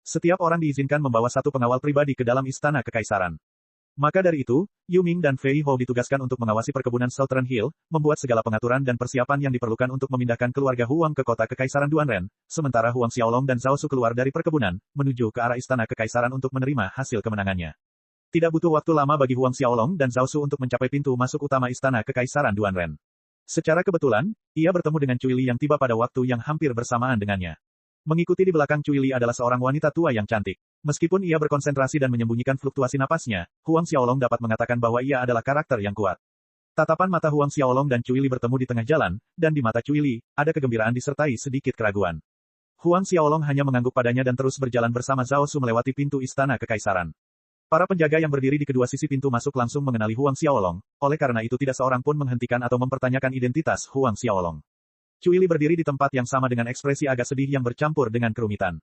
Setiap orang diizinkan membawa satu pengawal pribadi ke dalam istana Kekaisaran. Maka dari itu, Yu Ming dan Fei Hou ditugaskan untuk mengawasi perkebunan Southern Hill, membuat segala pengaturan dan persiapan yang diperlukan untuk memindahkan keluarga Huang ke kota Kekaisaran Duanren, sementara Huang Xiaolong dan Zhao Su keluar dari perkebunan, menuju ke arah istana Kekaisaran untuk menerima hasil kemenangannya. Tidak butuh waktu lama bagi Huang Xiaolong dan Zhao Su untuk mencapai pintu masuk utama istana Kekaisaran Duanren. Secara kebetulan, ia bertemu dengan Cui Li yang tiba pada waktu yang hampir bersamaan dengannya. Mengikuti di belakang Cui Li adalah seorang wanita tua yang cantik. Meskipun ia berkonsentrasi dan menyembunyikan fluktuasi napasnya, Huang Xiaolong dapat mengatakan bahwa ia adalah karakter yang kuat. Tatapan mata Huang Xiaolong dan Cui Li bertemu di tengah jalan, dan di mata Cui Li, ada kegembiraan disertai sedikit keraguan. Huang Xiaolong hanya mengangguk padanya dan terus berjalan bersama Zhao Su melewati pintu istana Kekaisaran. Para penjaga yang berdiri di kedua sisi pintu masuk langsung mengenali Huang Xiaolong, oleh karena itu tidak seorang pun menghentikan atau mempertanyakan identitas Huang Xiaolong. Cui Li berdiri di tempat yang sama dengan ekspresi agak sedih yang bercampur dengan kerumitan.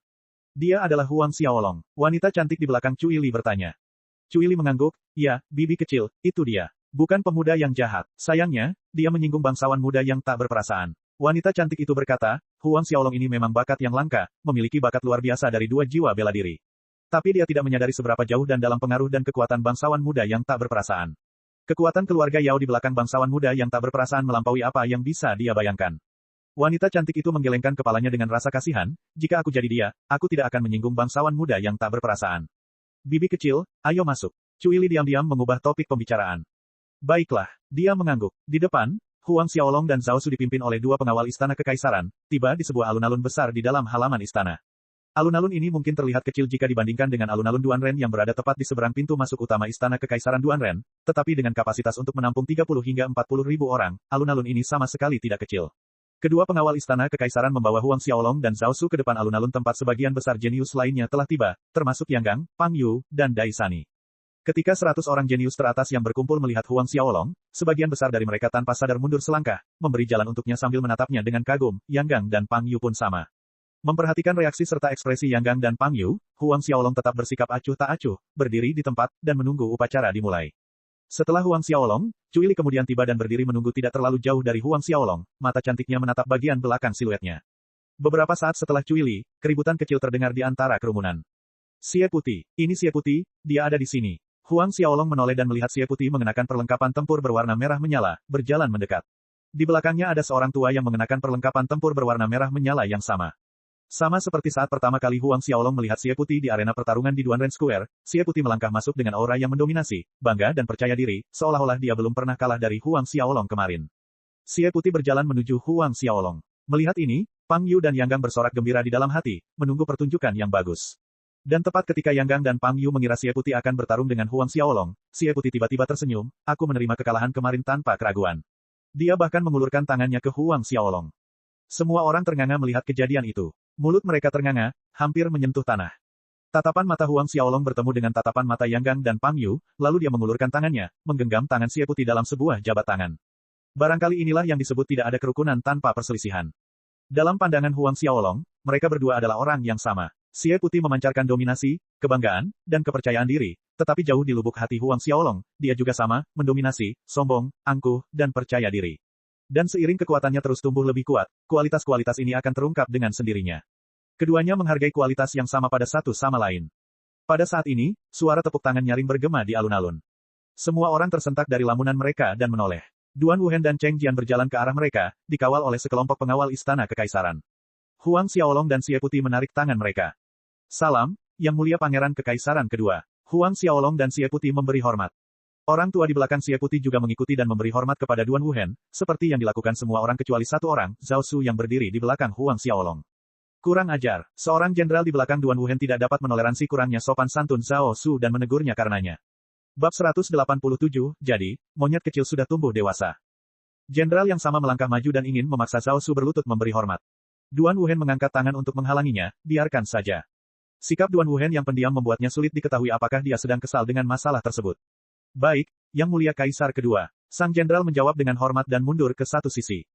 Dia adalah Huang Xiaolong. Wanita cantik di belakang Cui Li bertanya. Cui Li mengangguk, ya, bibi kecil, itu dia. Bukan pemuda yang jahat. Sayangnya, dia menyinggung bangsawan muda yang tak berperasaan. Wanita cantik itu berkata, Huang Xiaolong ini memang bakat yang langka, memiliki bakat luar biasa dari 2 jiwa bela diri. Tapi dia tidak menyadari seberapa jauh dan dalam pengaruh dan kekuatan bangsawan muda yang tak berperasaan. Kekuatan keluarga Yao di belakang bangsawan muda yang tak berperasaan melampaui apa yang bisa dia bayangkan. Wanita cantik itu menggelengkan kepalanya dengan rasa kasihan, jika aku jadi dia, aku tidak akan menyinggung bangsawan muda yang tak berperasaan. Bibi kecil, ayo masuk. Cui Li diam-diam mengubah topik pembicaraan. Baiklah, dia mengangguk. Di depan, Huang Xiaolong dan Zhao Su dipimpin oleh 2 pengawal istana Kekaisaran, tiba di sebuah alun-alun besar di dalam halaman istana. Alun-alun ini mungkin terlihat kecil jika dibandingkan dengan alun-alun Duanren yang berada tepat di seberang pintu masuk utama istana Kekaisaran Duanren, tetapi dengan kapasitas untuk menampung 30 hingga 40 ribu orang, alun-alun ini sama sekali tidak kecil. Kedua pengawal istana Kekaisaran membawa Huang Xiaolong dan Zhao Su ke depan alun-alun tempat sebagian besar jenius lainnya telah tiba, termasuk Yang Gang, Pang Yu, dan Dai Sani. Ketika 100 orang jenius teratas yang berkumpul melihat Huang Xiaolong, sebagian besar dari mereka tanpa sadar mundur selangkah, memberi jalan untuknya sambil menatapnya dengan kagum. Yang Gang dan Pang Yu pun sama. Memperhatikan reaksi serta ekspresi Yang Gang dan Pang Yu, Huang Xiaolong tetap bersikap acuh tak acuh, berdiri di tempat, dan menunggu upacara dimulai. Setelah Huang Xiaolong, Cui Li kemudian tiba dan berdiri menunggu tidak terlalu jauh dari Huang Xiaolong, mata cantiknya menatap bagian belakang siluetnya. Beberapa saat setelah Cui Li, keributan kecil terdengar di antara kerumunan. Xie Putih, ini Xie Putih, dia ada di sini. Huang Xiaolong menoleh dan melihat Xie Putih mengenakan perlengkapan tempur berwarna merah menyala, berjalan mendekat. Di belakangnya ada seorang tua yang mengenakan perlengkapan tempur berwarna merah menyala yang sama. Sama seperti saat pertama kali Huang Xiaolong melihat Xie Putih di arena pertarungan di Duanren Square, Xie Putih melangkah masuk dengan aura yang mendominasi, bangga dan percaya diri, seolah-olah dia belum pernah kalah dari Huang Xiaolong kemarin. Xie Putih berjalan menuju Huang Xiaolong. Melihat ini, Pang Yu dan Yang Gang bersorak gembira di dalam hati, menunggu pertunjukan yang bagus. Dan tepat ketika Yang Gang dan Pang Yu mengira Xie Putih akan bertarung dengan Huang Xiaolong, Xie Putih tiba-tiba tersenyum, aku menerima kekalahan kemarin tanpa keraguan. Dia bahkan mengulurkan tangannya ke Huang Xiaolong. Semua orang ternganga melihat kejadian itu. Mulut mereka ternganga, hampir menyentuh tanah. Tatapan mata Huang Xiaolong bertemu dengan tatapan mata Yang Gang dan Pang Yu, lalu dia mengulurkan tangannya, menggenggam tangan Xie Putih dalam sebuah jabat tangan. Barangkali inilah yang disebut tidak ada kerukunan tanpa perselisihan. Dalam pandangan Huang Xiaolong, mereka berdua adalah orang yang sama. Xie Putih memancarkan dominasi, kebanggaan, dan kepercayaan diri, tetapi jauh di lubuk hati Huang Xiaolong, dia juga sama, mendominasi, sombong, angkuh, dan percaya diri. Dan seiring kekuatannya terus tumbuh lebih kuat, kualitas-kualitas ini akan terungkap dengan sendirinya. Keduanya menghargai kualitas yang sama pada satu sama lain. Pada saat ini, suara tepuk tangan nyaring bergema di alun-alun. Semua orang tersentak dari lamunan mereka dan menoleh. Duan Wuhen dan Cheng Jian berjalan ke arah mereka, dikawal oleh sekelompok pengawal istana kekaisaran. Huang Xiaolong dan Xie Putih menarik tangan mereka. Salam, Yang Mulia Pangeran Kekaisaran Kedua. Huang Xiaolong dan Xie Putih memberi hormat. Orang tua di belakang Xie Putih juga mengikuti dan memberi hormat kepada Duan Wuhen, seperti yang dilakukan semua orang kecuali satu orang, Zhao Su yang berdiri di belakang Huang Xiaolong. Kurang ajar, seorang jenderal di belakang Duan Wuhen tidak dapat menoleransi kurangnya sopan santun Zhao Su dan menegurnya karenanya. Bab 187, jadi, monyet kecil sudah tumbuh dewasa. Jenderal yang sama melangkah maju dan ingin memaksa Zhao Su berlutut memberi hormat. Duan Wuhen mengangkat tangan untuk menghalanginya, biarkan saja. Sikap Duan Wuhen yang pendiam membuatnya sulit diketahui apakah dia sedang kesal dengan masalah tersebut. Baik, Yang Mulia Kaisar kedua. Sang jenderal menjawab dengan hormat dan mundur ke satu sisi.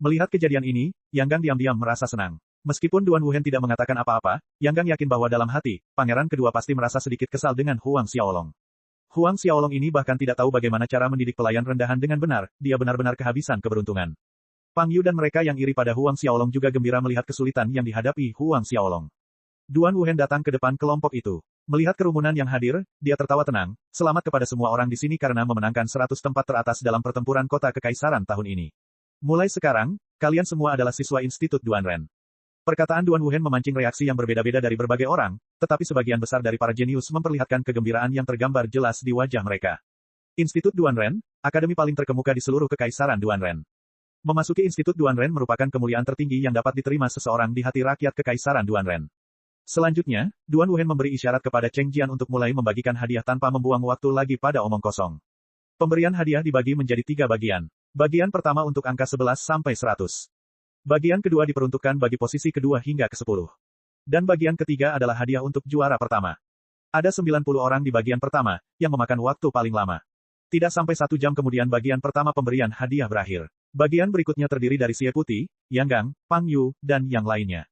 Melihat kejadian ini, Yang Gang diam-diam merasa senang. Meskipun Duan Wuhen tidak mengatakan apa-apa, Yang Gang yakin bahwa dalam hati, pangeran kedua pasti merasa sedikit kesal dengan Huang Xiaolong. Huang Xiaolong ini bahkan tidak tahu bagaimana cara mendidik pelayan rendahan dengan benar, dia benar-benar kehabisan keberuntungan. Pang Yu dan mereka yang iri pada Huang Xiaolong juga gembira melihat kesulitan yang dihadapi Huang Xiaolong. Duan Wuhen datang ke depan kelompok itu. Melihat kerumunan yang hadir, dia tertawa tenang, selamat kepada semua orang di sini karena memenangkan 100 tempat teratas dalam pertempuran kota kekaisaran tahun ini. Mulai sekarang, kalian semua adalah siswa Institut Duan Ren. Perkataan Duan Wuhen memancing reaksi yang berbeda-beda dari berbagai orang, tetapi sebagian besar dari para jenius memperlihatkan kegembiraan yang tergambar jelas di wajah mereka. Institut Duan Ren, akademi paling terkemuka di seluruh kekaisaran Duan Ren. Memasuki Institut Duan Ren merupakan kemuliaan tertinggi yang dapat diterima seseorang di hati rakyat kekaisaran Duan Ren. Selanjutnya, Duan Wuhen memberi isyarat kepada Cheng Jian untuk mulai membagikan hadiah tanpa membuang waktu lagi pada omong kosong. Pemberian hadiah dibagi menjadi 3 bagian. Bagian pertama untuk angka 11 sampai 100. Bagian kedua diperuntukkan bagi posisi kedua hingga ke-10. Dan bagian ketiga adalah hadiah untuk juara pertama. Ada 90 orang di bagian pertama, yang memakan waktu paling lama. Tidak sampai 1 jam kemudian bagian pertama pemberian hadiah berakhir. Bagian berikutnya terdiri dari Xie Putih, Yang Gang, Pang Yu, dan yang lainnya.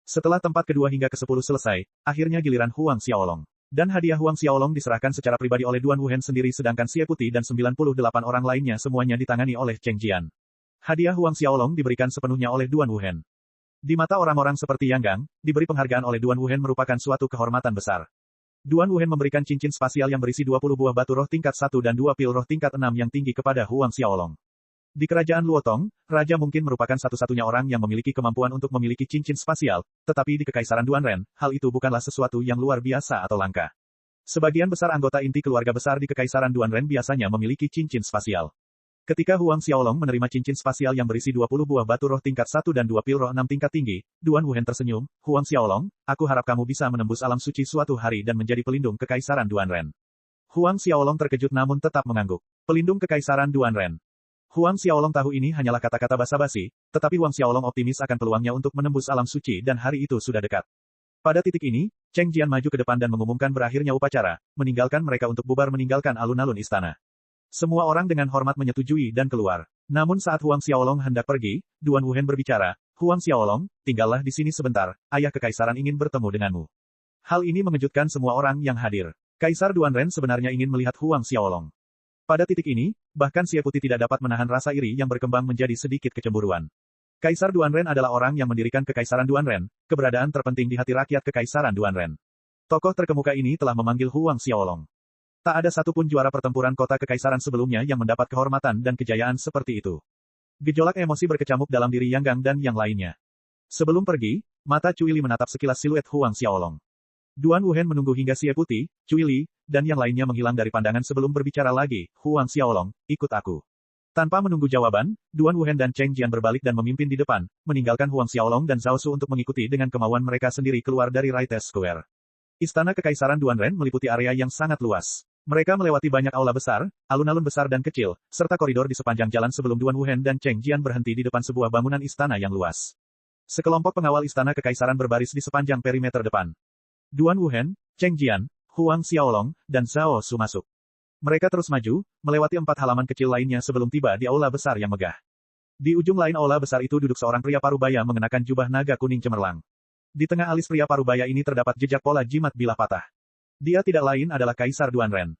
Setelah tempat kedua hingga ke-10 selesai, akhirnya giliran Huang Xiaolong. Dan hadiah Huang Xiaolong diserahkan secara pribadi oleh Duan Wuhen sendiri sedangkan Xie Putih dan 98 orang lainnya semuanya ditangani oleh Cheng Jian. Hadiah Huang Xiaolong diberikan sepenuhnya oleh Duan Wuhen. Di mata orang-orang seperti Yang Gang, diberi penghargaan oleh Duan Wuhen merupakan suatu kehormatan besar. Duan Wuhen memberikan cincin spasial yang berisi 20 buah batu roh tingkat 1 dan 2 pil roh tingkat 6 yang tinggi kepada Huang Xiaolong. Di kerajaan Luotong, raja mungkin merupakan satu-satunya orang yang memiliki kemampuan untuk memiliki cincin spasial, tetapi di kekaisaran Duan Ren, hal itu bukanlah sesuatu yang luar biasa atau langka. Sebagian besar anggota inti keluarga besar di kekaisaran Duan Ren biasanya memiliki cincin spasial. Ketika Huang Xiaolong menerima cincin spasial yang berisi 20 buah batu roh tingkat 1 dan 2 pil roh 6 tingkat tinggi, Duan Wuhen tersenyum, Huang Xiaolong, aku harap kamu bisa menembus alam suci suatu hari dan menjadi pelindung kekaisaran Duan Ren. Huang Xiaolong terkejut namun tetap mengangguk. Pelindung kekaisaran Duan Ren. Huang Xiaolong tahu ini hanyalah kata-kata basa-basi, tetapi Huang Xiaolong optimis akan peluangnya untuk menembus alam suci dan hari itu sudah dekat. Pada titik ini, Cheng Jian maju ke depan dan mengumumkan berakhirnya upacara, meninggalkan mereka untuk bubar meninggalkan alun-alun istana. Semua orang dengan hormat menyetujui dan keluar. Namun saat Huang Xiaolong hendak pergi, Duan Wuhen berbicara, Huang Xiaolong, tinggallah di sini sebentar, ayah kekaisaran ingin bertemu denganmu. Hal ini mengejutkan semua orang yang hadir. Kaisar Duan Ren sebenarnya ingin melihat Huang Xiaolong. Pada titik ini, bahkan Xie Putih tidak dapat menahan rasa iri yang berkembang menjadi sedikit kecemburuan. Kaisar Duan Ren adalah orang yang mendirikan kekaisaran Duan Ren, keberadaan terpenting di hati rakyat kekaisaran Duan Ren. Tokoh terkemuka ini telah memanggil Huang Xiaolong. Tak ada satupun juara pertempuran kota kekaisaran sebelumnya yang mendapat kehormatan dan kejayaan seperti itu. Gejolak emosi berkecamuk dalam diri Yang Gang dan yang lainnya. Sebelum pergi, mata Cui Li menatap sekilas siluet Huang Xiaolong. Duan Wuhen menunggu hingga Xie Putih, Cui Li, dan yang lainnya menghilang dari pandangan sebelum berbicara lagi, Huang Xiaolong, ikut aku. Tanpa menunggu jawaban, Duan Wuhen dan Cheng Jian berbalik dan memimpin di depan, meninggalkan Huang Xiaolong dan Zhao Su untuk mengikuti dengan kemauan mereka sendiri keluar dari Rites Square. Istana kekaisaran Duan Ren meliputi area yang sangat luas. Mereka melewati banyak aula besar, alun-alun besar dan kecil, serta koridor di sepanjang jalan sebelum Duan Wuhen dan Cheng Jian berhenti di depan sebuah bangunan istana yang luas. Sekelompok pengawal istana kekaisaran berbaris di sepanjang perimeter depan. Duan Wuhen, Cheng Jian, Huang Xiaolong, dan Zhao Su masuk. Mereka terus maju, melewati 4 halaman kecil lainnya sebelum tiba di aula besar yang megah. Di ujung lain aula besar itu duduk seorang pria parubaya mengenakan jubah naga kuning cemerlang. Di tengah alis pria parubaya ini terdapat jejak pola jimat bilah patah. Dia tidak lain adalah Kaisar Duan Ren.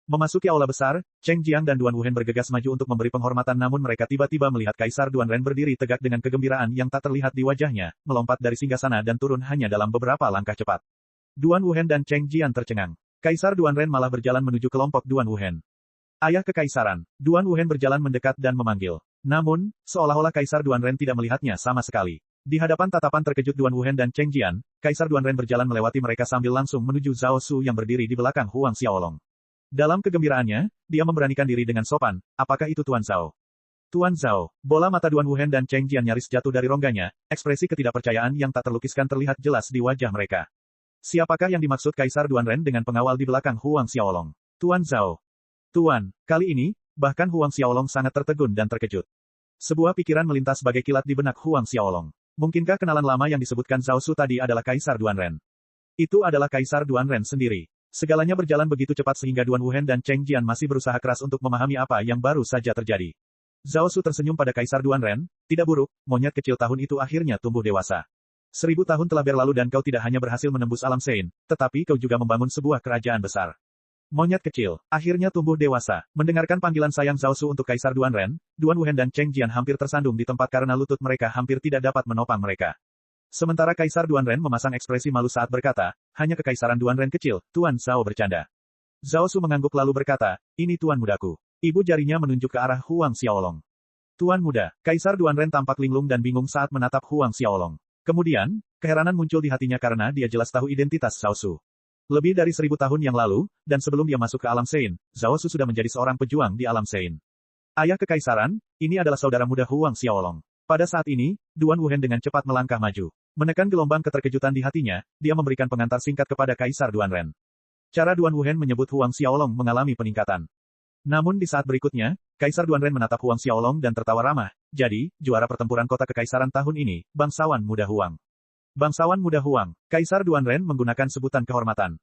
Memasuki aula besar, Cheng Jiang dan Duan Wuhen bergegas maju untuk memberi penghormatan namun mereka tiba-tiba melihat Kaisar Duan Ren berdiri tegak dengan kegembiraan yang tak terlihat di wajahnya, melompat dari singgasana dan turun hanya dalam beberapa langkah cepat. Duan Wuhen dan Cheng Jian tercengang. Kaisar Duan Ren malah berjalan menuju kelompok Duan Wuhen. Ayah kekaisaran. Duan Wuhen berjalan mendekat dan memanggil. Namun, seolah-olah Kaisar Duan Ren tidak melihatnya sama sekali. Di hadapan tatapan terkejut Duan Wuhen dan Cheng Jian, Kaisar Duan Ren berjalan melewati mereka sambil langsung menuju Zhao Su yang berdiri di belakang Huang Xiaolong. Dalam kegembiraannya, dia memberanikan diri dengan sopan, apakah itu Tuan Zhao? Tuan Zhao, bola mata Duan Wuhen dan Cheng Jian nyaris jatuh dari rongganya, ekspresi ketidakpercayaan yang tak terlukiskan terlihat jelas di wajah mereka. Siapakah yang dimaksud Kaisar Duan Ren dengan pengawal di belakang Huang Xiaolong? Tuan Zhao. Tuan, kali ini, bahkan Huang Xiaolong sangat tertegun dan terkejut. Sebuah pikiran melintas sebagai kilat di benak Huang Xiaolong. Mungkinkah kenalan lama yang disebutkan Zhao Su tadi adalah Kaisar Duanren? Itu adalah Kaisar Duanren sendiri. Segalanya berjalan begitu cepat sehingga Duan Wuhen dan Cheng Jian masih berusaha keras untuk memahami apa yang baru saja terjadi. Zhao Su tersenyum pada Kaisar Duanren, tidak buruk, monyet kecil tahun itu akhirnya tumbuh dewasa. 1000 tahun telah berlalu dan kau tidak hanya berhasil menembus alam Sein, tetapi kau juga membangun sebuah kerajaan besar. Monyet kecil, akhirnya tumbuh dewasa. Mendengarkan panggilan sayang Zhao Su untuk Kaisar Duanren, Duan Wuhen dan Cheng Jian hampir tersandung di tempat karena lutut mereka hampir tidak dapat menopang mereka. Sementara Kaisar Duanren memasang ekspresi malu saat berkata, hanya kekaisaran Duanren kecil, Tuan Zhao bercanda. Zhao Su mengangguk lalu berkata, ini Tuan mudaku. Ibu jarinya menunjuk ke arah Huang Xiaolong. Tuan muda, Kaisar Duanren tampak linglung dan bingung saat menatap Huang Xiaolong. Kemudian, keheranan muncul di hatinya karena dia jelas tahu identitas Zhao Su. Lebih dari 1000 tahun yang lalu, dan sebelum dia masuk ke alam Sein, Zhao Su sudah menjadi seorang pejuang di alam Sein. Ayah kekaisaran, ini adalah saudara muda Huang Xiaolong. Pada saat ini, Duan Wuhen dengan cepat melangkah maju. Menekan gelombang keterkejutan di hatinya, dia memberikan pengantar singkat kepada Kaisar Duanren. Cara Duan Wuhen menyebut Huang Xiaolong mengalami peningkatan. Namun di saat berikutnya, Kaisar Duanren menatap Huang Xiaolong dan tertawa ramah. Jadi, juara pertempuran kota kekaisaran tahun ini, bangsawan muda Huang. Bangsawan muda Huang, Kaisar Duanren menggunakan sebutan kehormatan.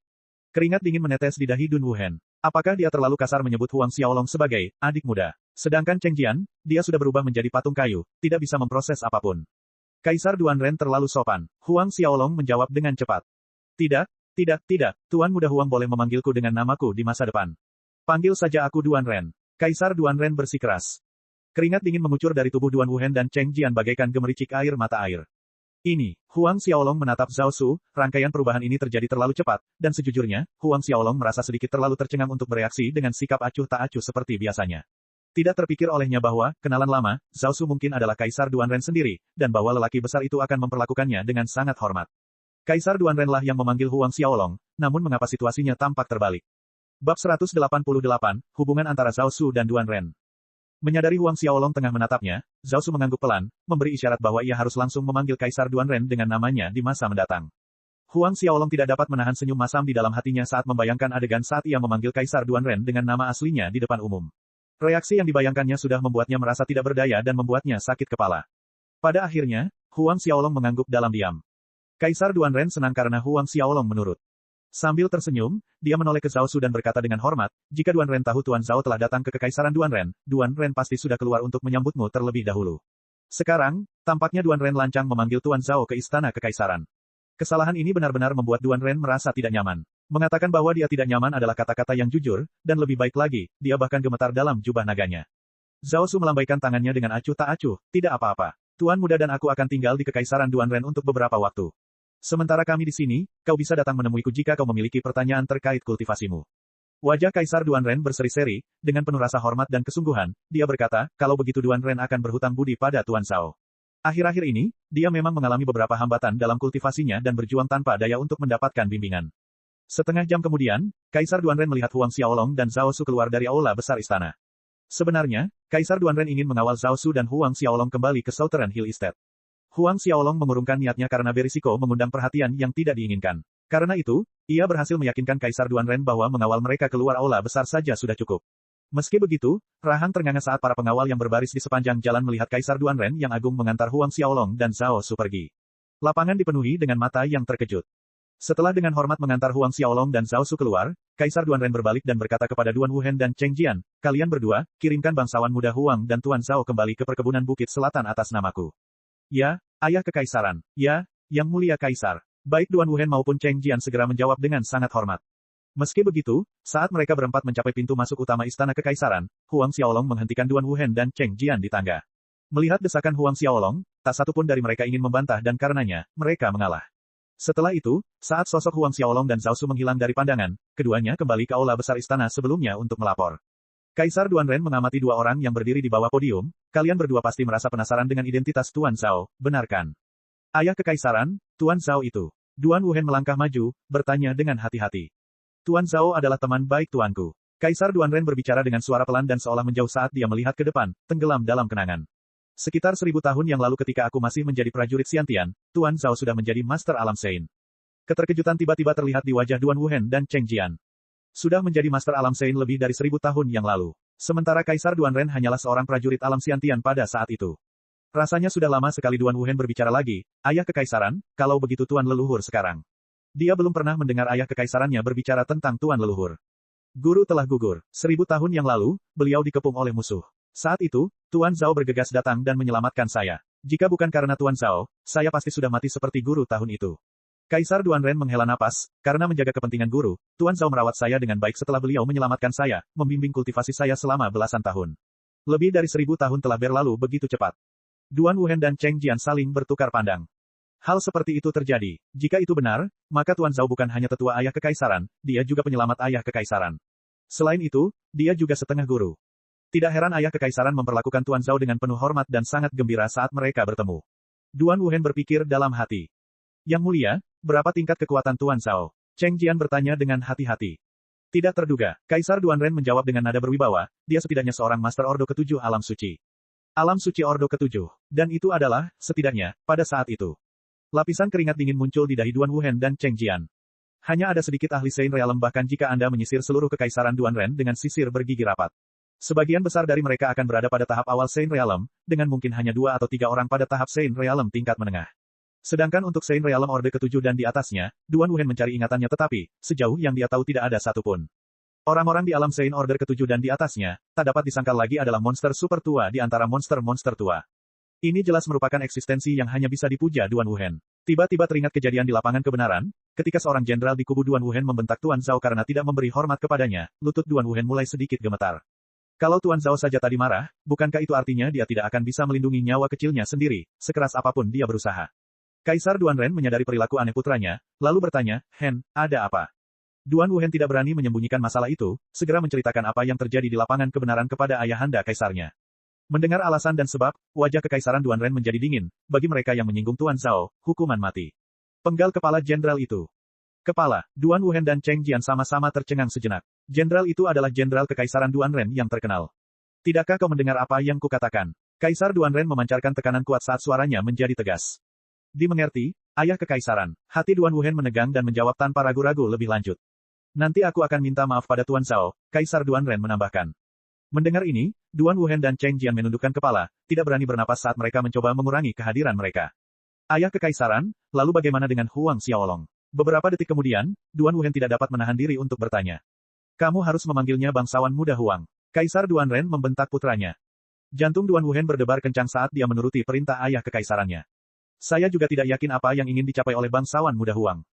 Keringat dingin menetes di dahi Dun Wuhen. Apakah dia terlalu kasar menyebut Huang Xiaolong sebagai adik muda? Sedangkan Cheng Jian, dia sudah berubah menjadi patung kayu, tidak bisa memproses apapun. Kaisar Duanren terlalu sopan. Huang Xiaolong menjawab dengan cepat. Tidak, Tuan muda Huang boleh memanggilku dengan namaku di masa depan. Panggil saja aku Duanren. Kaisar Duanren bersikeras. Keringat dingin mengucur dari tubuh Duan Wuhen dan Cheng Jian bagaikan gemericik air mata air. Ini, Huang Xiaolong menatap Zhao Su, rangkaian perubahan ini terjadi terlalu cepat, dan sejujurnya, Huang Xiaolong merasa sedikit terlalu tercengang untuk bereaksi dengan sikap acuh tak acuh seperti biasanya. Tidak terpikir olehnya bahwa, kenalan lama, Zhao Su mungkin adalah Kaisar Duanren sendiri, dan bahwa lelaki besar itu akan memperlakukannya dengan sangat hormat. Kaisar Duanren lah yang memanggil Huang Xiaolong, namun mengapa situasinya tampak terbalik? Bab 188, Hubungan antara Zhao Su dan Duanren. Menyadari Huang Xiaolong tengah menatapnya, Zhao Su mengangguk pelan, memberi isyarat bahwa ia harus langsung memanggil Kaisar Duanren dengan namanya di masa mendatang. Huang Xiaolong tidak dapat menahan senyum masam di dalam hatinya saat membayangkan adegan saat ia memanggil Kaisar Duanren dengan nama aslinya di depan umum. Reaksi yang dibayangkannya sudah membuatnya merasa tidak berdaya dan membuatnya sakit kepala. Pada akhirnya, Huang Xiaolong mengangguk dalam diam. Kaisar Duanren senang karena Huang Xiaolong menurut. Sambil tersenyum, dia menoleh ke Zhao Su dan berkata dengan hormat, jika Duanren tahu Tuan Zhao telah datang ke kekaisaran Duanren pasti sudah keluar untuk menyambutmu terlebih dahulu. Sekarang, tampaknya Duanren lancang memanggil Tuan Zhao ke istana kekaisaran. Kesalahan ini benar-benar membuat Duanren merasa tidak nyaman. Mengatakan bahwa dia tidak nyaman adalah kata-kata yang jujur, dan lebih baik lagi, dia bahkan gemetar dalam jubah naganya. Zhao Su melambaikan tangannya dengan acuh tak acuh, tidak apa-apa. Tuan muda dan aku akan tinggal di kekaisaran Duanren untuk beberapa waktu. Sementara kami di sini, kau bisa datang menemuiku jika kau memiliki pertanyaan terkait kultivasimu. Wajah Kaisar Duanren berseri-seri, dengan penuh rasa hormat dan kesungguhan, dia berkata, kalau begitu Duanren akan berhutang budi pada Tuan Zhao. Akhir-akhir ini, dia memang mengalami beberapa hambatan dalam kultivasinya dan berjuang tanpa daya untuk mendapatkan bimbingan. Setengah jam kemudian, Kaisar Duanren melihat Huang Xiaolong dan Zhao Su keluar dari aula besar istana. Sebenarnya, Kaisar Duanren ingin mengawal Zhao Su dan Huang Xiaolong kembali ke Southern Hill Estate. Huang Xiaolong mengurungkan niatnya karena berisiko mengundang perhatian yang tidak diinginkan. Karena itu, ia berhasil meyakinkan Kaisar Duanren bahwa mengawal mereka keluar aula besar saja sudah cukup. Meski begitu, rahang ternganga saat para pengawal yang berbaris di sepanjang jalan melihat Kaisar Duanren yang agung mengantar Huang Xiaolong dan Zhao Su pergi. Lapangan dipenuhi dengan mata yang terkejut. Setelah dengan hormat mengantar Huang Xiaolong dan Zhao Su keluar, Kaisar Duanren berbalik dan berkata kepada Duan Wuhen dan Cheng Jian, kalian berdua, kirimkan bangsawan muda Huang dan Tuan Zhao kembali ke perkebunan Bukit Selatan atas namaku. Ya, Ayah Kekaisaran. Ya, Yang Mulia Kaisar. Baik Duan Wuhen maupun Cheng Jian segera menjawab dengan sangat hormat. Meski begitu, saat mereka berempat mencapai pintu masuk utama istana kekaisaran, Huang Xiaolong menghentikan Duan Wuhen dan Cheng Jian di tangga. Melihat desakan Huang Xiaolong, tak satu pun dari mereka ingin membantah dan karenanya, mereka mengalah. Setelah itu, saat sosok Huang Xiaolong dan Zhao Su menghilang dari pandangan, keduanya kembali ke aula besar istana sebelumnya untuk melapor. Kaisar Duanren mengamati dua orang yang berdiri di bawah podium, kalian berdua pasti merasa penasaran dengan identitas Tuan Zhao, benarkan? Ayah Kekaisaran, Tuan Zhao itu. Duan Wuhen melangkah maju, bertanya dengan hati-hati. Tuan Zhao adalah teman baik tuanku. Kaisar Duanren berbicara dengan suara pelan dan seolah menjauh saat dia melihat ke depan, tenggelam dalam kenangan. Sekitar 1000 tahun yang lalu ketika aku masih menjadi prajurit Xiantian, Tuan Zhao sudah menjadi Master Alam Sein. Keterkejutan tiba-tiba terlihat di wajah Duan Wuhen dan Cheng Jian. Sudah menjadi Master Alam Sein lebih dari 1000 tahun yang lalu. Sementara Kaisar Duanren hanyalah seorang prajurit alam Xiantian pada saat itu. Rasanya sudah lama sekali Duan Wuhen berbicara lagi, ayah kekaisaran, kalau begitu Tuan Leluhur sekarang. Dia belum pernah mendengar ayah kekaisarannya berbicara tentang Tuan Leluhur. Guru telah gugur. 1000 tahun yang lalu, beliau dikepung oleh musuh. Saat itu, Tuan Zhao bergegas datang dan menyelamatkan saya. Jika bukan karena Tuan Zhao, saya pasti sudah mati seperti guru tahun itu. Kaisar Duanren menghela napas, karena menjaga kepentingan guru, Tuan Zhao merawat saya dengan baik setelah beliau menyelamatkan saya, membimbing kultivasi saya selama belasan tahun. Lebih dari 1000 tahun telah berlalu begitu cepat. Duan Wuhen dan Cheng Jian saling bertukar pandang. Hal seperti itu terjadi. Jika itu benar, maka Tuan Zhao bukan hanya tetua ayah kekaisaran, dia juga penyelamat ayah kekaisaran. Selain itu, dia juga setengah guru. Tidak heran ayah kekaisaran memperlakukan Tuan Zhao dengan penuh hormat dan sangat gembira saat mereka bertemu. Duan Wuhen berpikir dalam hati. Yang mulia, berapa tingkat kekuatan Tuan Zhao? Cheng Jian bertanya dengan hati-hati. Tidak terduga, Kaisar Duanren menjawab dengan nada berwibawa, dia setidaknya seorang Master Ordo ke-7 Alam Suci. Alam Suci Ordo ke-7. Dan itu adalah, setidaknya, pada saat itu. Lapisan keringat dingin muncul di dahi Duan Wuhen dan Cheng Jian. Hanya ada sedikit ahli Sein Realm bahkan jika Anda menyisir seluruh kekaisaran Duanren dengan sisir bergigi rapat. Sebagian besar dari mereka akan berada pada tahap awal Sein Realm, dengan mungkin hanya 2 atau 3 orang pada tahap Sein Realm tingkat menengah. Sedangkan untuk Sein Realm Orde ke-7 dan di atasnya, Duan Wuhen mencari ingatannya tetapi, sejauh yang dia tahu tidak ada satupun. Orang-orang di alam Sein Order ke-7 dan di atasnya, tak dapat disangkal lagi adalah monster super tua di antara monster-monster tua. Ini jelas merupakan eksistensi yang hanya bisa dipuja Duan Wuhen. Tiba-tiba teringat kejadian di lapangan kebenaran, ketika seorang jenderal di kubu Duan Wuhen membentak Tuan Zhao karena tidak memberi hormat kepadanya, lutut Duan Wuhen mulai sedikit gemetar. Kalau Tuan Zhao saja tadi marah, bukankah itu artinya dia tidak akan bisa melindungi nyawa kecilnya sendiri, sekeras apapun dia berusaha. Kaisar Duanren menyadari perilaku aneh putranya, lalu bertanya, Hen, ada apa? Duan Wuhen tidak berani menyembunyikan masalah itu, segera menceritakan apa yang terjadi di lapangan kebenaran kepada ayahanda kaisarnya. Mendengar alasan dan sebab, wajah kekaisaran Duanren menjadi dingin, bagi mereka yang menyinggung Tuan Zhao, hukuman mati. Penggal kepala jenderal itu. Kepala, Duan Wuhen dan Cheng Jian sama-sama tercengang sejenak. Jenderal itu adalah jenderal kekaisaran Duanren yang terkenal. Tidakkah kau mendengar apa yang kukatakan? Kaisar Duanren memancarkan tekanan kuat saat suaranya menjadi tegas. Dimengerti, ayah kekaisaran. Hati Duan Wuhen menegang dan menjawab tanpa ragu-ragu lebih lanjut. Nanti aku akan minta maaf pada Tuan Zhao, Kaisar Duanren menambahkan. Mendengar ini, Duan Wuhen dan Cheng Jian menundukkan kepala, tidak berani bernapas saat mereka mencoba mengurangi kehadiran mereka. Ayah kekaisaran, lalu bagaimana dengan Huang Xiaolong? Beberapa detik kemudian, Duan Wuhen tidak dapat menahan diri untuk bertanya. Kamu harus memanggilnya bangsawan muda Huang. Kaisar Duanren membentak putranya. Jantung Duan Wuhen berdebar kencang saat dia menuruti perintah ayah kekaisarannya. Saya juga tidak yakin apa yang ingin dicapai oleh bangsawan muda Huang.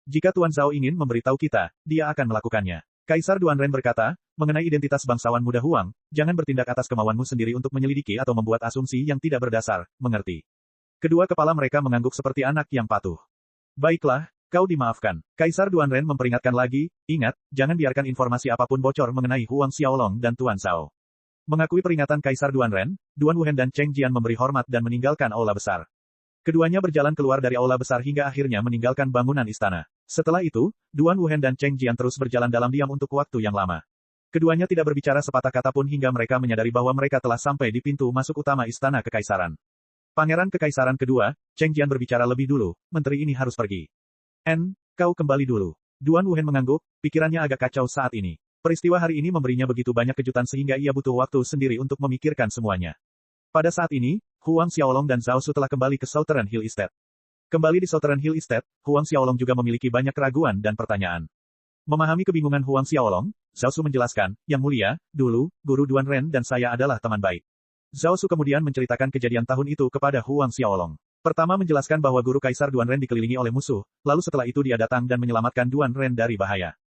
Jika Tuan Zhao ingin memberitahu kita, dia akan melakukannya. Kaisar Duanren berkata, mengenai identitas bangsawan muda Huang, jangan bertindak atas kemauanmu sendiri untuk menyelidiki atau membuat asumsi yang tidak berdasar, mengerti? Kedua kepala mereka mengangguk seperti anak yang patuh. Baiklah, kau dimaafkan. Kaisar Duanren memperingatkan lagi, ingat, jangan biarkan informasi apapun bocor mengenai Huang Xiaolong dan Tuan Zhao. Mengakui peringatan Kaisar Duanren, Duan Wuhen dan Cheng Jian memberi hormat dan meninggalkan aula besar. Keduanya berjalan keluar dari aula besar hingga akhirnya meninggalkan bangunan istana. Setelah itu, Duan Wuhen dan Cheng Jian terus berjalan dalam diam untuk waktu yang lama. Keduanya tidak berbicara sepatah kata pun hingga mereka menyadari bahwa mereka telah sampai di pintu masuk utama istana kekaisaran. Pangeran kekaisaran kedua, Cheng Jian berbicara lebih dulu, menteri ini harus pergi. Kau kembali dulu. Duan Wuhen mengangguk, pikirannya agak kacau saat ini. Peristiwa hari ini memberinya begitu banyak kejutan sehingga ia butuh waktu sendiri untuk memikirkan semuanya. Pada saat ini, Huang Xiaolong dan Zhao Su telah kembali ke Southern Hill Estate. Kembali di Southern Hill Estate, Huang Xiaolong juga memiliki banyak keraguan dan pertanyaan. Memahami kebingungan Huang Xiaolong, Zhao Su menjelaskan, Yang mulia, dulu, Guru Duanren dan saya adalah teman baik. Zhao Su kemudian menceritakan kejadian tahun itu kepada Huang Xiaolong. Pertama menjelaskan bahwa Guru Kaisar Duanren dikelilingi oleh musuh, lalu setelah itu dia datang dan menyelamatkan Duanren dari bahaya.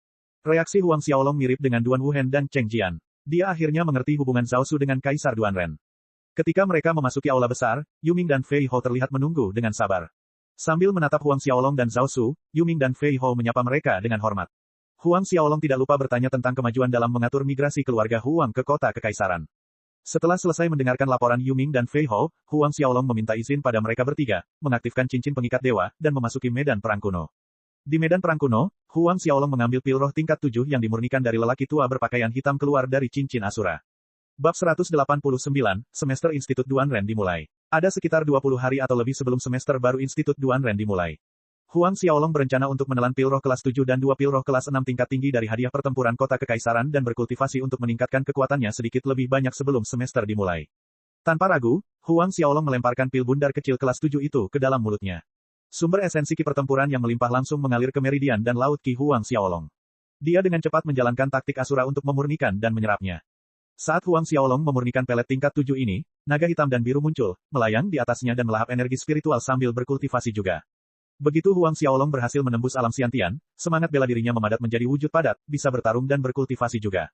Reaksi Huang Xiaolong mirip dengan Duan Wuhen dan Cheng Jian. Dia akhirnya mengerti hubungan Zhao Su dengan Kaisar Duanren. Ketika mereka memasuki aula besar, Yuming dan Fei Hou terlihat menunggu dengan sabar. Sambil menatap Huang Xiaolong dan Zhao Su, Yuming dan Fei Hou menyapa mereka dengan hormat. Huang Xiaolong tidak lupa bertanya tentang kemajuan dalam mengatur migrasi keluarga Huang ke kota kekaisaran. Setelah selesai mendengarkan laporan Yuming dan Fei Hou, Huang Xiaolong meminta izin pada mereka bertiga, mengaktifkan cincin pengikat dewa, dan memasuki medan perang kuno. Di medan perang kuno, Huang Xiaolong mengambil pil roh tingkat 7 yang dimurnikan dari lelaki tua berpakaian hitam keluar dari cincin Asura. Bab 189, Semester Institut Duanren dimulai. Ada sekitar 20 hari atau lebih sebelum semester baru Institut Duanren dimulai. Huang Xiaolong berencana untuk menelan pil roh kelas 7 dan 2 pil roh kelas 6 tingkat tinggi dari hadiah pertempuran kota kekaisaran dan berkultivasi untuk meningkatkan kekuatannya sedikit lebih banyak sebelum semester dimulai. Tanpa ragu, Huang Xiaolong melemparkan pil bundar kecil kelas 7 itu ke dalam mulutnya. Sumber esensi ki pertempuran yang melimpah langsung mengalir ke meridian dan laut ki Huang Xiaolong. Dia dengan cepat menjalankan taktik Asura untuk memurnikan dan menyerapnya. Saat Huang Xiaolong memurnikan pelet tingkat 7 ini, naga hitam dan biru muncul, melayang di atasnya dan melahap energi spiritual sambil berkultivasi juga. Begitu Huang Xiaolong berhasil menembus alam Xiantian, semangat bela dirinya memadat menjadi wujud padat, bisa bertarung dan berkultivasi juga.